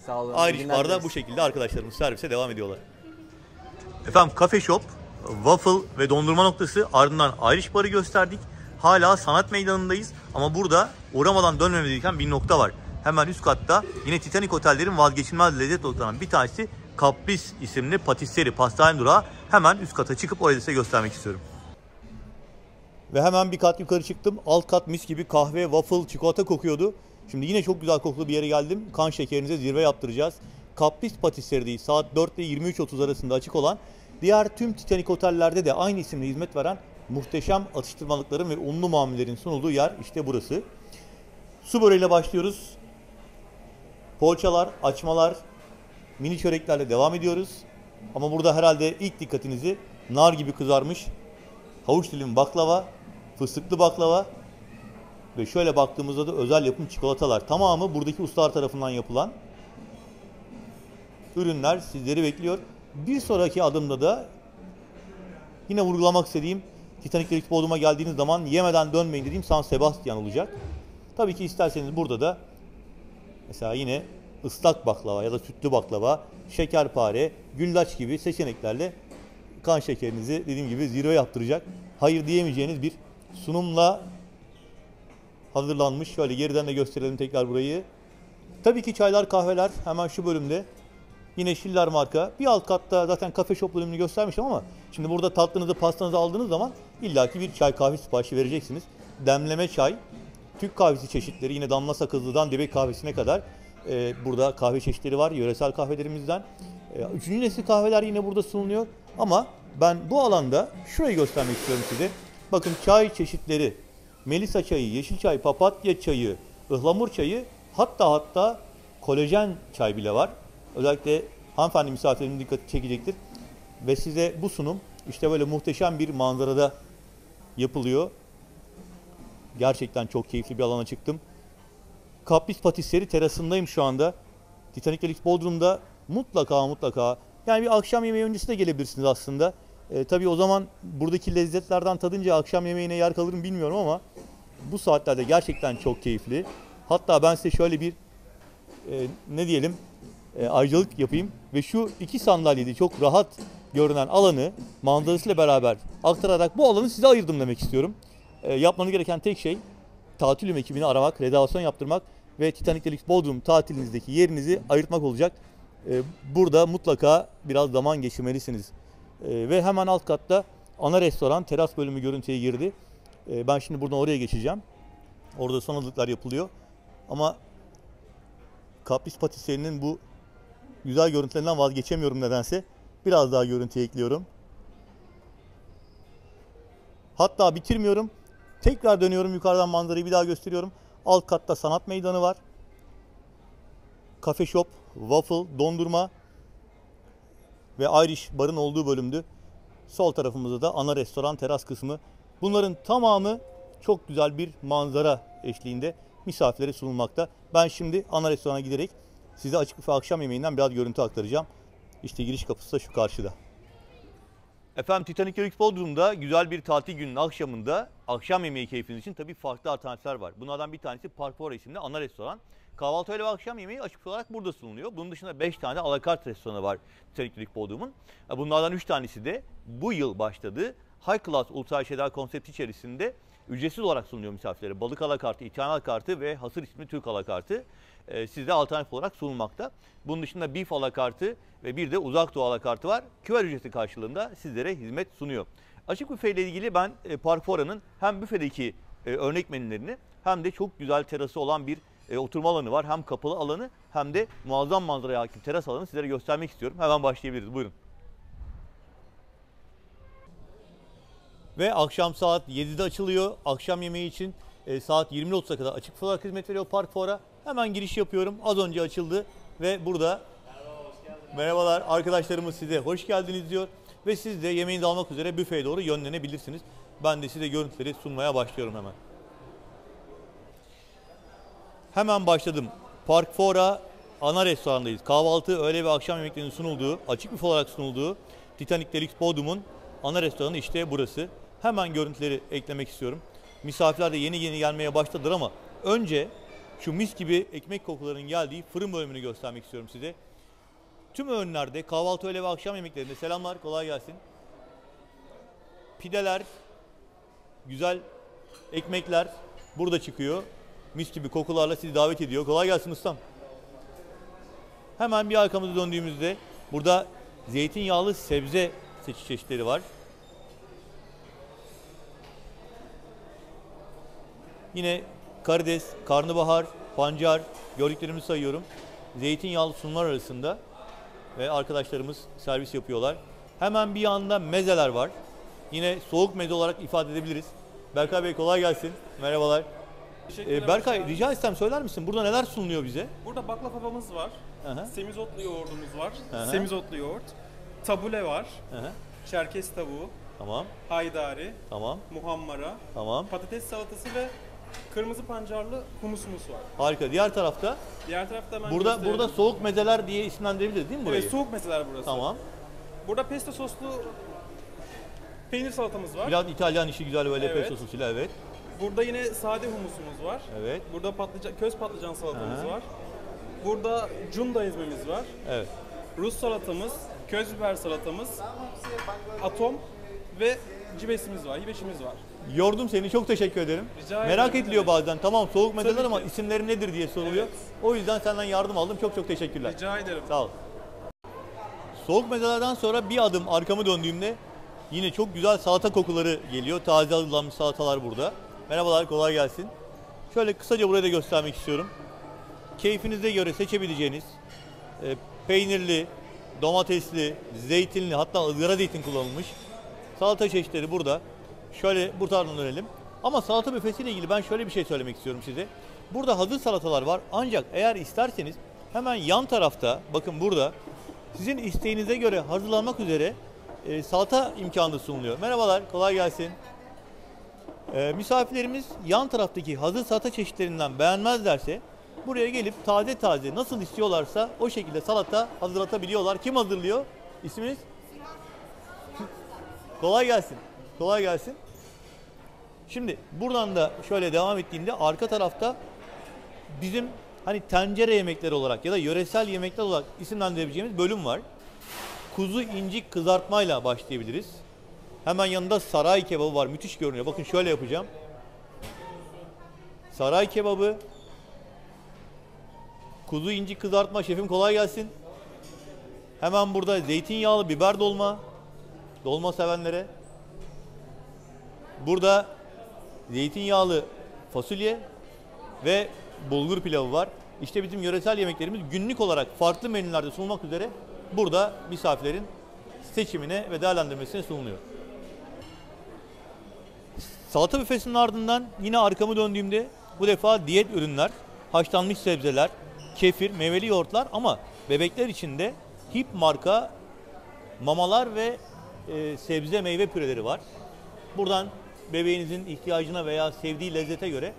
Sağ olun. iyi Irish günler Bar'da dileriz. bu şekilde arkadaşlarımız servise devam ediyorlar. Efendim Cafe Shop, waffle ve dondurma noktası, ardından Irish Bar'ı gösterdik. Hala Sanat Meydanı'ndayız ama burada uğramadan dönmemiz gereken bir nokta var. Hemen üst katta yine Titanic otellerin vazgeçilmez lezzet noktalarından bir tanesi Caprice isimli patisserie, pastane durağı. Hemen üst kata çıkıp orayı size göstermek istiyorum. Ve hemen bir kat yukarı çıktım. Alt kat mis gibi kahve, waffle, çikolata kokuyordu. Şimdi yine çok güzel kokulu bir yere geldim. Kan şekerinize zirve yaptıracağız. Caprice Patisserie'deyiz. Saat 4 ile 23.30 arasında açık olan, diğer tüm Titanic otellerde de aynı isimle hizmet veren muhteşem atıştırmalıkların ve unlu mamullerin sunulduğu yer işte burası. Su böreğiyle başlıyoruz. Poğaçalar, açmalar, mini çöreklerle devam ediyoruz. Ama burada herhalde ilk dikkatinizi nar gibi kızarmış havuç dilim baklava, fıstıklı baklava ve şöyle baktığımızda da özel yapım çikolatalar. Tamamı buradaki ustalar tarafından yapılan ürünler sizleri bekliyor. Bir sonraki adımda da yine vurgulamak istediğim, Titanic Expo Bodrum'a geldiğiniz zaman yemeden dönmeyin dediğim San Sebastian olacak. Tabii ki isterseniz burada da mesela yine ıslak baklava ya da sütlü baklava, şekerpare, güllaç gibi seçeneklerle kan şekerinizi dediğim gibi zirve yaptıracak, hayır diyemeyeceğiniz bir sunumla hazırlanmış. Şöyle geriden de gösterelim tekrar burayı. Tabii ki çaylar, kahveler hemen şu bölümde. Yine Schiller marka. Bir alt katta zaten Cafe Shop bölümünü göstermiştim ama şimdi burada tatlınızı, pastanızı aldığınız zaman illaki bir çay kahve siparişi vereceksiniz. Demleme çay, Türk kahvesi çeşitleri, yine damla sakızlıdan dibek kahvesine kadar burada kahve çeşitleri var. Yöresel kahvelerimizden. Üçüncü nesil kahveler yine burada sunuluyor. Ama ben bu alanda şurayı göstermek istiyorum size. Bakın çay çeşitleri. Melisa çayı, yeşil çay, papatya çayı, ıhlamur çayı, hatta kolajen çay bile var. Özellikle hanımefendi misafirlerimin dikkati çekecektir. Ve size bu sunum işte böyle muhteşem bir manzarada yapılıyor. Gerçekten çok keyifli bir alana çıktım. Caprice Patisserie terasındayım şu anda. Titanic Expo Bodrum'da mutlaka yani bir akşam yemeği öncesi de gelebilirsiniz aslında. Tabii o zaman buradaki lezzetlerden tadınca akşam yemeğine yer kalırım bilmiyorum ama bu saatlerde gerçekten çok keyifli. Hatta ben size şöyle bir ne diyelim ayrıcalık yapayım ve şu iki sandalyede çok rahat görünen alanı manzarasıyla beraber aktararak bu alanı size ayırdım demek istiyorum. Yapmanız gereken tek şey tatil ekibini aramak, rezervasyon yaptırmak ve Titanic Expo Bodrum tatilinizdeki yerinizi ayırtmak olacak. Burada mutlaka biraz zaman geçirmelisiniz. Ve hemen alt katta ana restoran, teras bölümü görüntüye girdi. Ben şimdi buradan oraya geçeceğim. Orada son hazırlıklar yapılıyor. Ama Kapris Patisserie'nin bu güzel görüntülerinden vazgeçemiyorum nedense. Biraz daha görüntüye ekliyorum. Hatta bitirmiyorum. Tekrar dönüyorum, yukarıdan manzarayı bir daha gösteriyorum. Alt katta sanat meydanı var. Cafe shop, waffle, dondurma ve Irish barın olduğu bölümdü. Sol tarafımızda da ana restoran, teras kısmı. Bunların tamamı çok güzel bir manzara eşliğinde misafirlere sunulmakta. Ben şimdi ana restorana giderek size açık büfe akşam yemeğinden biraz görüntü aktaracağım. İşte giriş kapısı da şu karşıda. Efendim Titanic Lux Bodrum'da güzel bir tatil gününün akşamında akşam yemeği keyfiniz için tabii farklı alternatifler var. Bunlardan bir tanesi Park Fora isimli ana restoran. Kahvaltı öğle ve akşam yemeği açık olarak burada sunuluyor. Bunun dışında 5 tane alakart restoranı var Titanic Lux Bodrum'un. Bunlardan 3 tanesi de bu yıl başladığı High Class Ultra Şedar konsepti içerisinde ücretsiz olarak sunuluyor misafirlere. Balık alakartı, İtalyan alakartı ve hasır isimli Türk alakartı sizde alternatif olarak sunulmakta. Bunun dışında beef alakartı ve bir de uzak doğu alakartı var. Küver ücreti karşılığında sizlere hizmet sunuyor. Açık büfe ile ilgili ben Park Fora'nın hem büfedeki örnek menülerini hem de çok güzel terası olan bir oturma alanı var. Hem kapalı alanı hem de muazzam manzaraya hakim teras alanı sizlere göstermek istiyorum. Hemen başlayabiliriz. Buyurun. Ve akşam saat 7'de açılıyor. Akşam yemeği için saat 20.30'a kadar açık büfe olarak hizmet veriyor Park Fora. Hemen giriş yapıyorum. Az önce açıldı ve burada merhabalar arkadaşlarımız size hoş geldiniz diyor. Ve siz de yemeğinizi almak üzere büfeye doğru yönlenebilirsiniz. Ben de size görüntüleri sunmaya başlıyorum hemen. Hemen başladım. Park Fora ana restorandayız. Kahvaltı, öğle ve akşam yemeklerinin sunulduğu, açık büfe olarak sunulduğu Titanic Lux Bodrum'un ana restoranı işte burası. Hemen görüntüleri eklemek istiyorum. Misafirler de yeni gelmeye başladılar ama önce şu mis gibi ekmek kokularının geldiği fırın bölümünü göstermek istiyorum size. Tüm öğünlerde, kahvaltı, öğle ve akşam yemeklerinde selamlar, kolay gelsin. Pideler, güzel ekmekler burada çıkıyor. Mis gibi kokularla sizi davet ediyor. Kolay gelsin ustam. Hemen bir arkamızı döndüğümüzde burada zeytinyağlı sebze çeşitleri var. Yine karides, karnabahar, pancar gördüklerimi sayıyorum. Zeytinyağlı sunumlar arasında ve arkadaşlarımız servis yapıyorlar. Hemen bir yanda mezeler var. Yine soğuk meze olarak ifade edebiliriz. Berkay Bey kolay gelsin. Merhabalar. Berkay rica etsem söyler misin? Burada neler sunuluyor bize? Burada baklavamız var. Aha. Semizotlu yoğurdumuz var. Aha. Semizotlu yoğurt. Tabule var. Aha. Çerkez tavuğu. Tamam, Haydari. tamam, Muhammara. tamam. Patates salatası ve kırmızı pancarlı humusumuz var. Harika. Diğer tarafta Diğer tarafta hemen burada gösterelim. soğuk mezeler diye isimlendirebiliriz değil mi burayı? Evet, soğuk mezeler burası. Tamam. Burada pesto soslu peynir salatamız var. Biraz İtalyan işi güzel böyle Evet. pesto sosuyla evet. Burada yine sade humusumuz var. Evet. Burada köz patlıcan salatamız Aha. var. Burada cunda ezmemiz var. Evet. Rus salatamız, köz biber salatamız, atom ve cibesimiz var, hibeşimiz var. Yordum seni. Çok teşekkür ederim. Rica Merak ederim. ediliyor bazen. Tamam soğuk mezeler Tabii ama ki. isimleri nedir diye soruluyor. Evet. O yüzden senden yardım aldım. Çok çok teşekkürler. Rica ederim. Sağ ol. Soğuk mezelerden sonra bir adım arkamı döndüğümde yine çok güzel salata kokuları geliyor. Taze hazırlanmış salatalar burada. Merhabalar, kolay gelsin. Şöyle kısaca burayı da göstermek istiyorum. Keyfinize göre seçebileceğiniz peynirli, domatesli, zeytinli hatta ızgara zeytin kullanılmış salata çeşitleri burada. Şöyle bu taraftan dönelim. Ama salata büfesiyle ilgili ben şöyle bir şey söylemek istiyorum size. Burada hazır salatalar var ancak eğer isterseniz hemen yan tarafta bakın burada sizin isteğinize göre hazırlanmak üzere salata imkanı sunuluyor. Merhabalar, kolay gelsin. Misafirlerimiz yan taraftaki hazır salata çeşitlerinden beğenmezlerse buraya gelip taze taze nasıl istiyorlarsa o şekilde salata hazırlatabiliyorlar. Kim hazırlıyor? İsminiz? Kolay gelsin. Kolay gelsin. Şimdi buradan da şöyle devam ettiğimde arka tarafta bizim hani tencere yemekleri olarak ya da yöresel yemekler olarak isimlendirebileceğimiz bölüm var. Kuzu incik kızartmayla başlayabiliriz. Hemen yanında saray kebabı var. Müthiş görünüyor. Bakın şöyle yapacağım. Saray kebabı, kuzu incik kızartma. Şefim kolay gelsin. Hemen burada zeytinyağlı biber dolma. Dolma sevenlere. Burada zeytinyağlı fasulye ve bulgur pilavı var. İşte bizim yöresel yemeklerimiz günlük olarak farklı menülerde sunulmak üzere burada misafirlerin seçimine ve değerlendirmesine sunuluyor. Salata büfesinin ardından yine arkamı döndüğümde bu defa diyet ürünler, haşlanmış sebzeler, kefir, meyveli yoğurtlar ama bebekler için de Hip marka mamalar ve sebze meyve püreleri var. Buradan bebeğinizin ihtiyacına veya sevdiği lezzete göre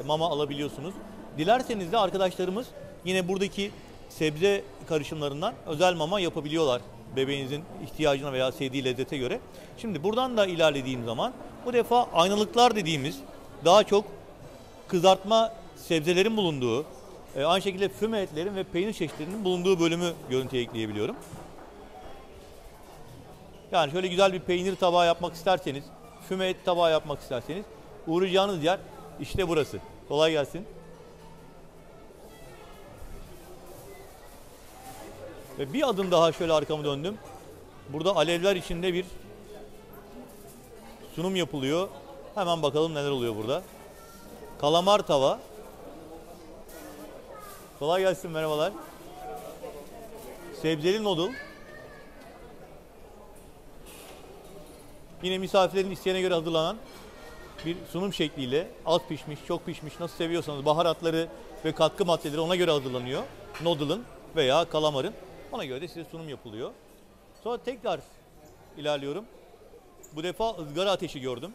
mama alabiliyorsunuz. Dilerseniz de arkadaşlarımız yine buradaki sebze karışımlarından özel mama yapabiliyorlar bebeğinizin ihtiyacına veya sevdiği lezzete göre. Şimdi buradan da ilerlediğim zaman bu defa aynalıklar dediğimiz daha çok kızartma sebzelerin bulunduğu, aynı şekilde füme etlerin ve peynir çeşitlerinin bulunduğu bölümü görüntüye ekleyebiliyorum. Yani şöyle güzel bir peynir tabağı yapmak isterseniz, füme et tabağı yapmak isterseniz uğrayacağınız yer işte burası. Kolay gelsin. Ve bir adım daha şöyle arkamı döndüm. Burada alevler içinde bir sunum yapılıyor. Hemen bakalım neler oluyor burada. Kalamar tava. Kolay gelsin, merhabalar. Sebzeli noodle. Yine misafirlerin isteğine göre hazırlanan bir sunum şekliyle az pişmiş, çok pişmiş nasıl seviyorsanız baharatları ve katkı maddeleri ona göre hazırlanıyor. Noodle'ın veya kalamarın. Ona göre de size sunum yapılıyor. Sonra tekrar ilerliyorum. Bu defa ızgara ateşi gördüm.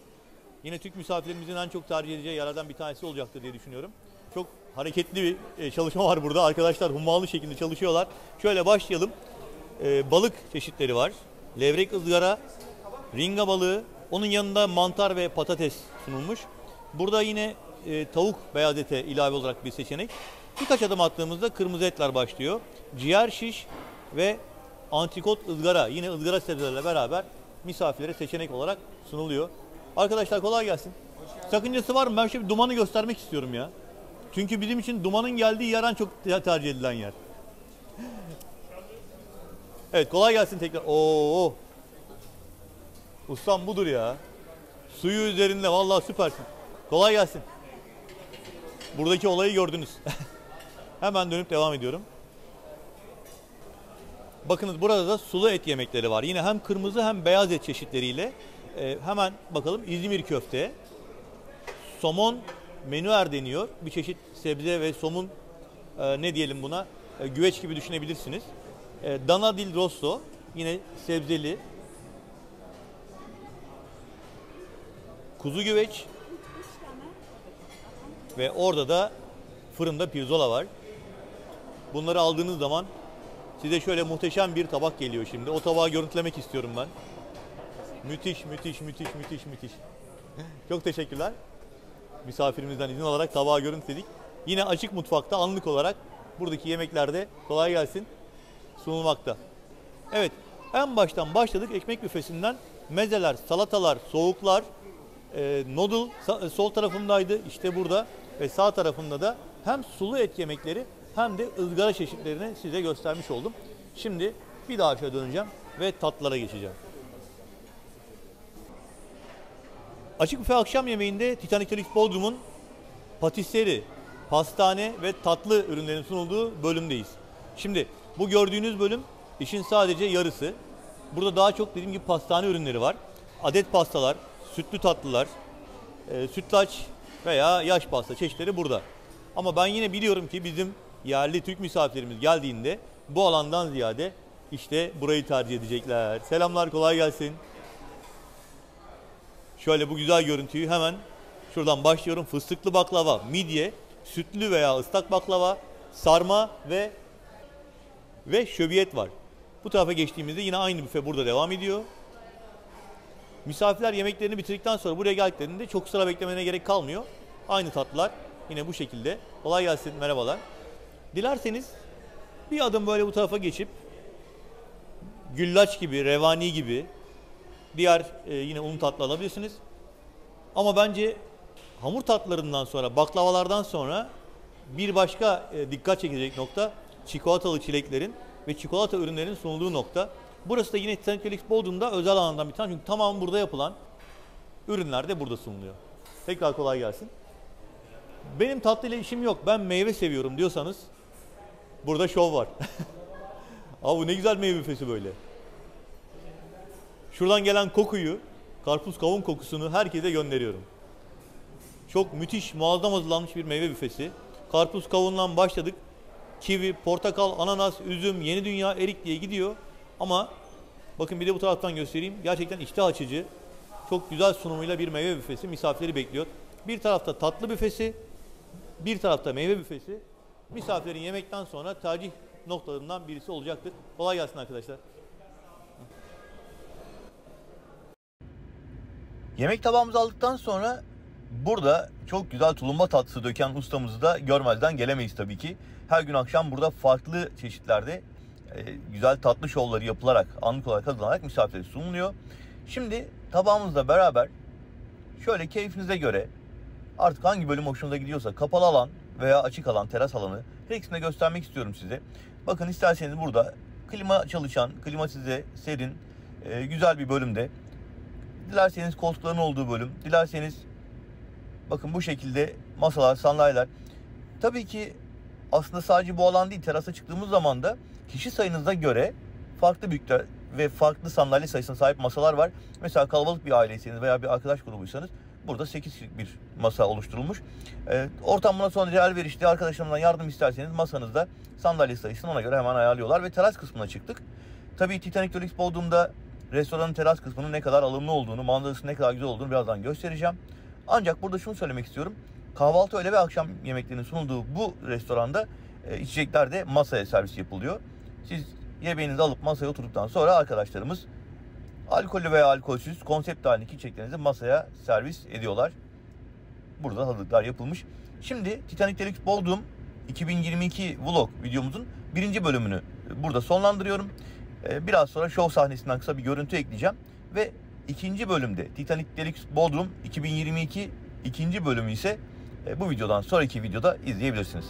Yine Türk misafirlerimizin en çok tercih edeceği yerlerden bir tanesi olacaktır diye düşünüyorum. Çok hareketli bir çalışma var burada. Arkadaşlar hummalı şekilde çalışıyorlar. Şöyle başlayalım. Balık çeşitleri var. Levrek ızgara, ringa balığı, onun yanında mantar ve patates sunulmuş. Burada yine tavuk beyaz ete ilave olarak bir seçenek. Birkaç adım attığımızda kırmızı etler başlıyor. Ciğer şiş ve antrikot ızgara, yine ızgara sebzelerle beraber misafirlere seçenek olarak sunuluyor. Arkadaşlar kolay gelsin. Sakıncası var mı? Ben şimdi dumanı göstermek istiyorum ya. Çünkü bizim için dumanın geldiği yer en çok tercih edilen yer. Evet, kolay gelsin tekrar. Oo. Ustam budur ya. Suyu üzerinde vallahi süpersin. Kolay gelsin. Buradaki olayı gördünüz. Hemen dönüp devam ediyorum. Bakınız burada da sulu et yemekleri var. Yine hem kırmızı hem beyaz et çeşitleriyle. Hemen bakalım İzmir köfte. Somon menüer deniyor. Bir çeşit sebze ve somun ne diyelim buna güveç gibi düşünebilirsiniz. Dana dil rosto yine sebzeli. Kuzu güveç. Ve orada da fırında pirzola var. Bunları aldığınız zaman size şöyle muhteşem bir tabak geliyor şimdi. O tabağı görüntülemek istiyorum ben. Müthiş, müthiş, müthiş, müthiş, müthiş. Çok teşekkürler. Misafirimizden izin alarak tabağı görüntüledik. Yine açık mutfakta anlık olarak buradaki yemeklerde kolay gelsin sunulmakta. Evet, en baştan başladık ekmek büfesinden mezeler, salatalar, soğuklar, noodle sol tarafımdaydı işte burada ve sağ tarafımda da hem sulu et yemekleri hem de ızgara çeşitlerini size göstermiş oldum. Şimdi bir daha şöyle döneceğim ve tatlılara geçeceğim. Açık büfe akşam yemeğinde Titanic Deluxe Bodrum'un patisserie, pastane ve tatlı ürünlerin sunulduğu bölümdeyiz. Şimdi bu gördüğünüz bölüm işin sadece yarısı. Burada daha çok dediğim gibi pastane ürünleri var. Adet pastalar, sütlü tatlılar, sütlaç veya yaş pasta çeşitleri burada. Ama ben yine biliyorum ki bizim yerli Türk misafirlerimiz geldiğinde bu alandan ziyade işte burayı tercih edecekler. Selamlar, kolay gelsin. Şöyle bu güzel görüntüyü hemen şuradan başlıyorum. Fıstıklı baklava, midye, sütlü veya ıslak baklava, sarma ve şöbiyet var. Bu tarafa geçtiğimizde yine aynı büfe burada devam ediyor. Misafirler yemeklerini bitirdikten sonra buraya geldiklerinde çok sıra beklemene gerek kalmıyor. Aynı tatlılar yine bu şekilde. Kolay gelsin, merhabalar. Dilerseniz bir adım böyle bu tarafa geçip güllaç gibi, revani gibi diğer yine un tatlı alabilirsiniz. Ama bence hamur tatlılarından sonra, baklavalardan sonra bir başka dikkat çekecek nokta çikolatalı çileklerin ve çikolata ürünlerinin sunulduğu nokta. Burası da yine Titanic Deluxe Bodrum'da özel alandan bir tane. Çünkü tamamı burada yapılan ürünler de burada sunuluyor. Tekrar kolay gelsin. Benim tatlıyla işim yok, ben meyve seviyorum diyorsanız burada şov var. Abi bu ne güzel meyve büfesi böyle. Şuradan gelen kokuyu, karpuz kavun kokusunu herkese gönderiyorum. Çok müthiş, muazzam hazırlanmış bir meyve büfesi. Karpuz kavundan başladık. Kivi, portakal, ananas, üzüm, yeni dünya, erik diye gidiyor. Ama bakın bir de bu taraftan göstereyim. Gerçekten iştah açıcı, çok güzel sunumuyla bir meyve büfesi misafirleri bekliyor. Bir tarafta tatlı büfesi, bir tarafta meyve büfesi. Misafirlerin yemekten sonra tercih noktalarından birisi olacaktır. Kolay gelsin arkadaşlar. Yemek tabağımızı aldıktan sonra burada çok güzel tulumba tatlısı döken ustamızı da görmezden gelemeyiz tabii ki. Her gün akşam burada farklı çeşitlerde güzel tatlı şovları yapılarak, anlık olarak hazırlanarak misafirlere sunuluyor. Şimdi tabağımızla beraber şöyle keyfinize göre artık hangi bölüm hoşunuza gidiyorsa kapalı alan veya açık alan, teras alanı her ikisini de göstermek istiyorum size. Bakın isterseniz burada klima çalışan, klimatize, serin, güzel bir bölümde. Dilerseniz koltukların olduğu bölüm, dilerseniz bakın bu şekilde masalar, sandalyeler. Tabii ki aslında sadece bu alan değil, terasa çıktığımız zaman da kişi sayınıza göre farklı büyüklükler ve farklı sandalye sayısına sahip masalar var. Mesela kalabalık bir aileyseniz veya bir arkadaş grubuysanız burada 8 kişilik bir masa oluşturulmuş. Ortam buna son derece elverişli. Arkadaşlarımdan yardım isterseniz masanızda sandalye sayısını ona göre hemen ayarlıyorlar ve teras kısmına çıktık. Tabii Titanic Deluxe Bodrum'da restoranın teras kısmının ne kadar alımlı olduğunu, manzarasının ne kadar güzel olduğunu birazdan göstereceğim. Ancak burada şunu söylemek istiyorum. Kahvaltı, öğle ve akşam yemeklerinin sunulduğu bu restoranda içecekler de masaya servis yapılıyor. Siz yemeğinizi alıp masaya oturduktan sonra arkadaşlarımız alkollü veya alkolsüz konsept halindeki içeceklerinizi masaya servis ediyorlar. Burada hazırlıklar yapılmış. Şimdi Titanic Deluxe Bodrum 2022 vlog videomuzun birinci bölümünü burada sonlandırıyorum. Biraz sonra şov sahnesinden kısa bir görüntü ekleyeceğim. Ve ikinci bölümde Titanic Deluxe Bodrum 2022 ikinci bölümü ise bu videodan sonraki videoda izleyebilirsiniz.